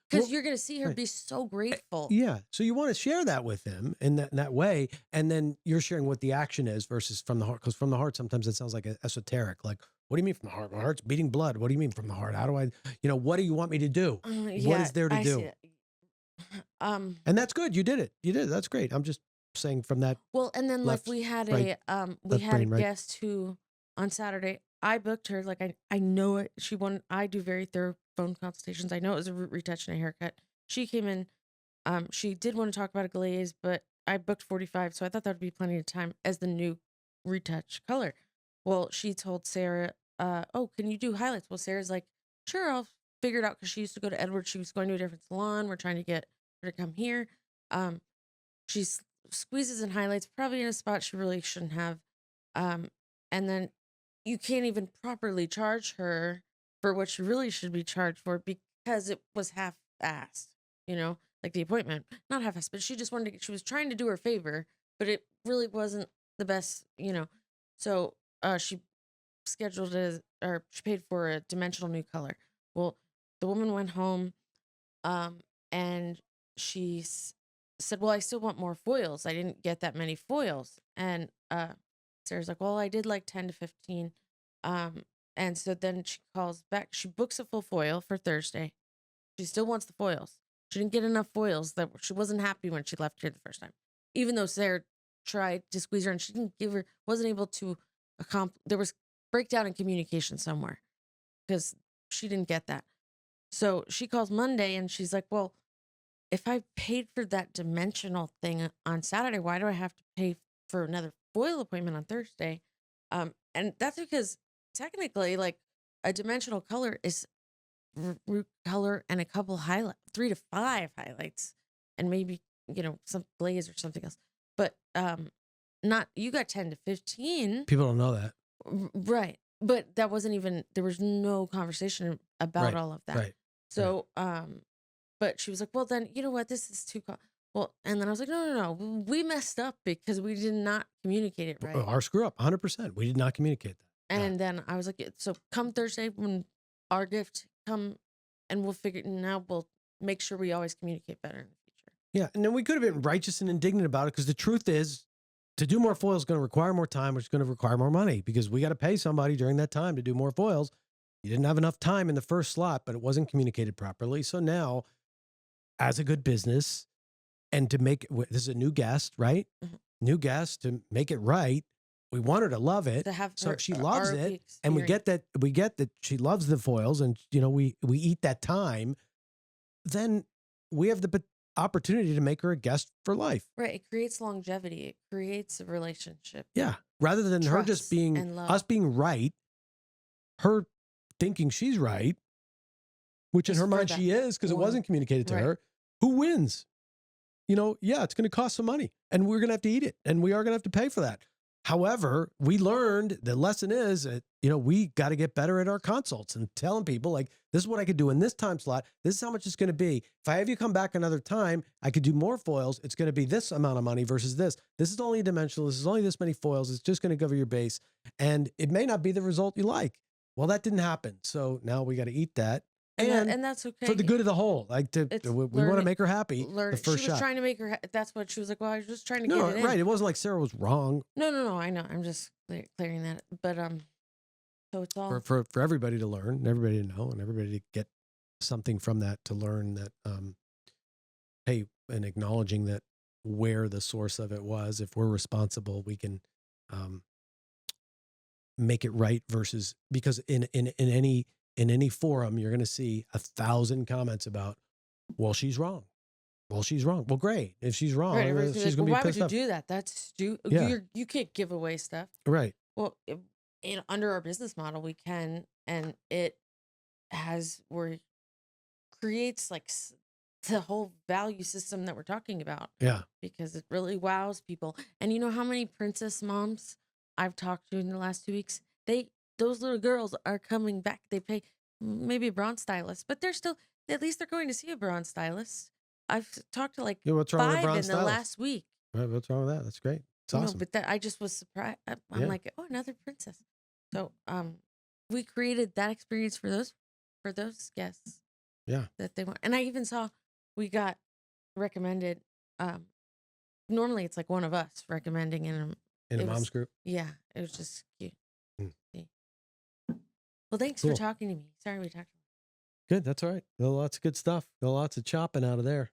Because you're going to see her be so grateful. Yeah. So you want to share that with him in that way. And then you're sharing what the action is versus from the heart. Because from the heart, sometimes it sounds like esoteric. Like, what do you mean from the heart? My heart's beating blood. What do you mean from the heart? How do I, what do you want me to do? What is there to do? And that's good. You did it. That's great. I'm just saying from that. Well, and then we had a guest who on Saturday, I booked her. Like, I know it. I do very thorough phone consultations. I know it was a root retouch and a haircut. She came in. She did want to talk about a glaze, but I booked 45, so I thought that would be plenty of time as the new retouch color. Well, she told Sarah, "Oh, can you do highlights?" Well, Sarah's like, "Sure, I'll figure it out," because she used to go to Edwards. She was going to a different salon. We're trying to get her to come here. She squeezes and highlights, probably in a spot she really shouldn't have. And then you can't even properly charge her for what she really should be charged for because it was half-assed, like the appointment. Not half-assed, but she just she was trying to do her favor, but it really wasn't the best, So she scheduled she paid for a dimensional new color. Well, the woman went home and she said, "Well, I still want more foils. I didn't get that many foils." And Sarah's like, "Well, I did like 10 to 15. And so then she calls back. She books a full foil for Thursday. She still wants the foils. She didn't get enough foils. That she wasn't happy when she left here the first time. Even though Sarah tried to squeeze her and she wasn't able to accomplish. There was breakdown in communication somewhere because she didn't get that. So she calls Monday and she's like, well, if I paid for that dimensional thing on Saturday, why do I have to pay for another foil appointment on Thursday? And that's because technically, like, a dimensional color is root color and a couple highlight, 3 to 5 highlights, and maybe, some glaze or something else. But not, you got 10 to 15. People don't know that. Right. But that wasn't even, there was no conversation about all of that. Right. So, but she was like, well, then, you know what? This is too, well, and then I was like, no. We messed up because we did not communicate it right. Our screw up, 100%. We did not communicate that. And then I was like, so come Thursday when our gift come, and we'll make sure we always communicate better in the future. Yeah. And then we could have been righteous and indignant about it, because the truth is, to do more foils is going to require more time, which is going to require more money, because we got to pay somebody during that time to do more foils. You didn't have enough time in the first slot, but it wasn't communicated properly. So now, as a good business, and to make this is a new guest, right? Mm-hmm. New guest, to make it right. We want her to love it. So she loves it. And we get that she loves the foils, and we eat that time. Then we have the opportunity to make her a guest for life. Right. It creates longevity. It creates a relationship. Yeah. Rather than her just being us being right, her thinking she's right, which just in her mind she is, because it wasn't communicated to her. Who wins? It's going to cost some money, and we're going to have to eat it, and we are going to have to pay for that. However, we learned the lesson is that, we got to get better at our consults and telling people, like, this is what I could do in this time slot. This is how much it's going to be. If I have you come back another time, I could do more foils. It's going to be this amount of money versus this. This is only a dimensional. This is only this many foils. It's just going to cover your base. And it may not be the result you like. Well, that didn't happen. So now we got to eat that. And that's okay. For the good of the whole. Like, we want to make her happy. The first she was shot. trying to make her. That's what she was like. Well, I was just trying to get it in. Right. It wasn't like Sarah was wrong. No. I know. I'm just clearing that. But so it's all for everybody to learn, and everybody to know, and everybody to get something from that, to learn that, hey, and acknowledging that where the source of it was. If we're responsible, we can make it right. Versus, because in any forum, you're going to see 1,000 comments about, well, she's wrong. Well, great. If she's wrong, she's going to be pissed off. Why would you do that? That's stupid. You can't give away stuff. Right. Well, under our business model, we can, and it creates like the whole value system that we're talking about. Yeah. Because it really wows people. And you know how many princess moms I've talked to in the last 2 weeks? Those little girls are coming back. They pay maybe a bronze stylist, but at least they're going to see a bronze stylist. I've talked to like 5 in the last week. Right, what's wrong with that? That's great. It's awesome. But I just was surprised. I'm like, oh, another princess. So we created that experience for those guests. Yeah. That they want. And I even saw we got recommended. Normally it's like one of us recommending in a mom's group. Yeah, it was just cute. Well, thanks for talking to me. Sorry we talked. Good. That's all right. Lots of good stuff. Lots of chopping out of there.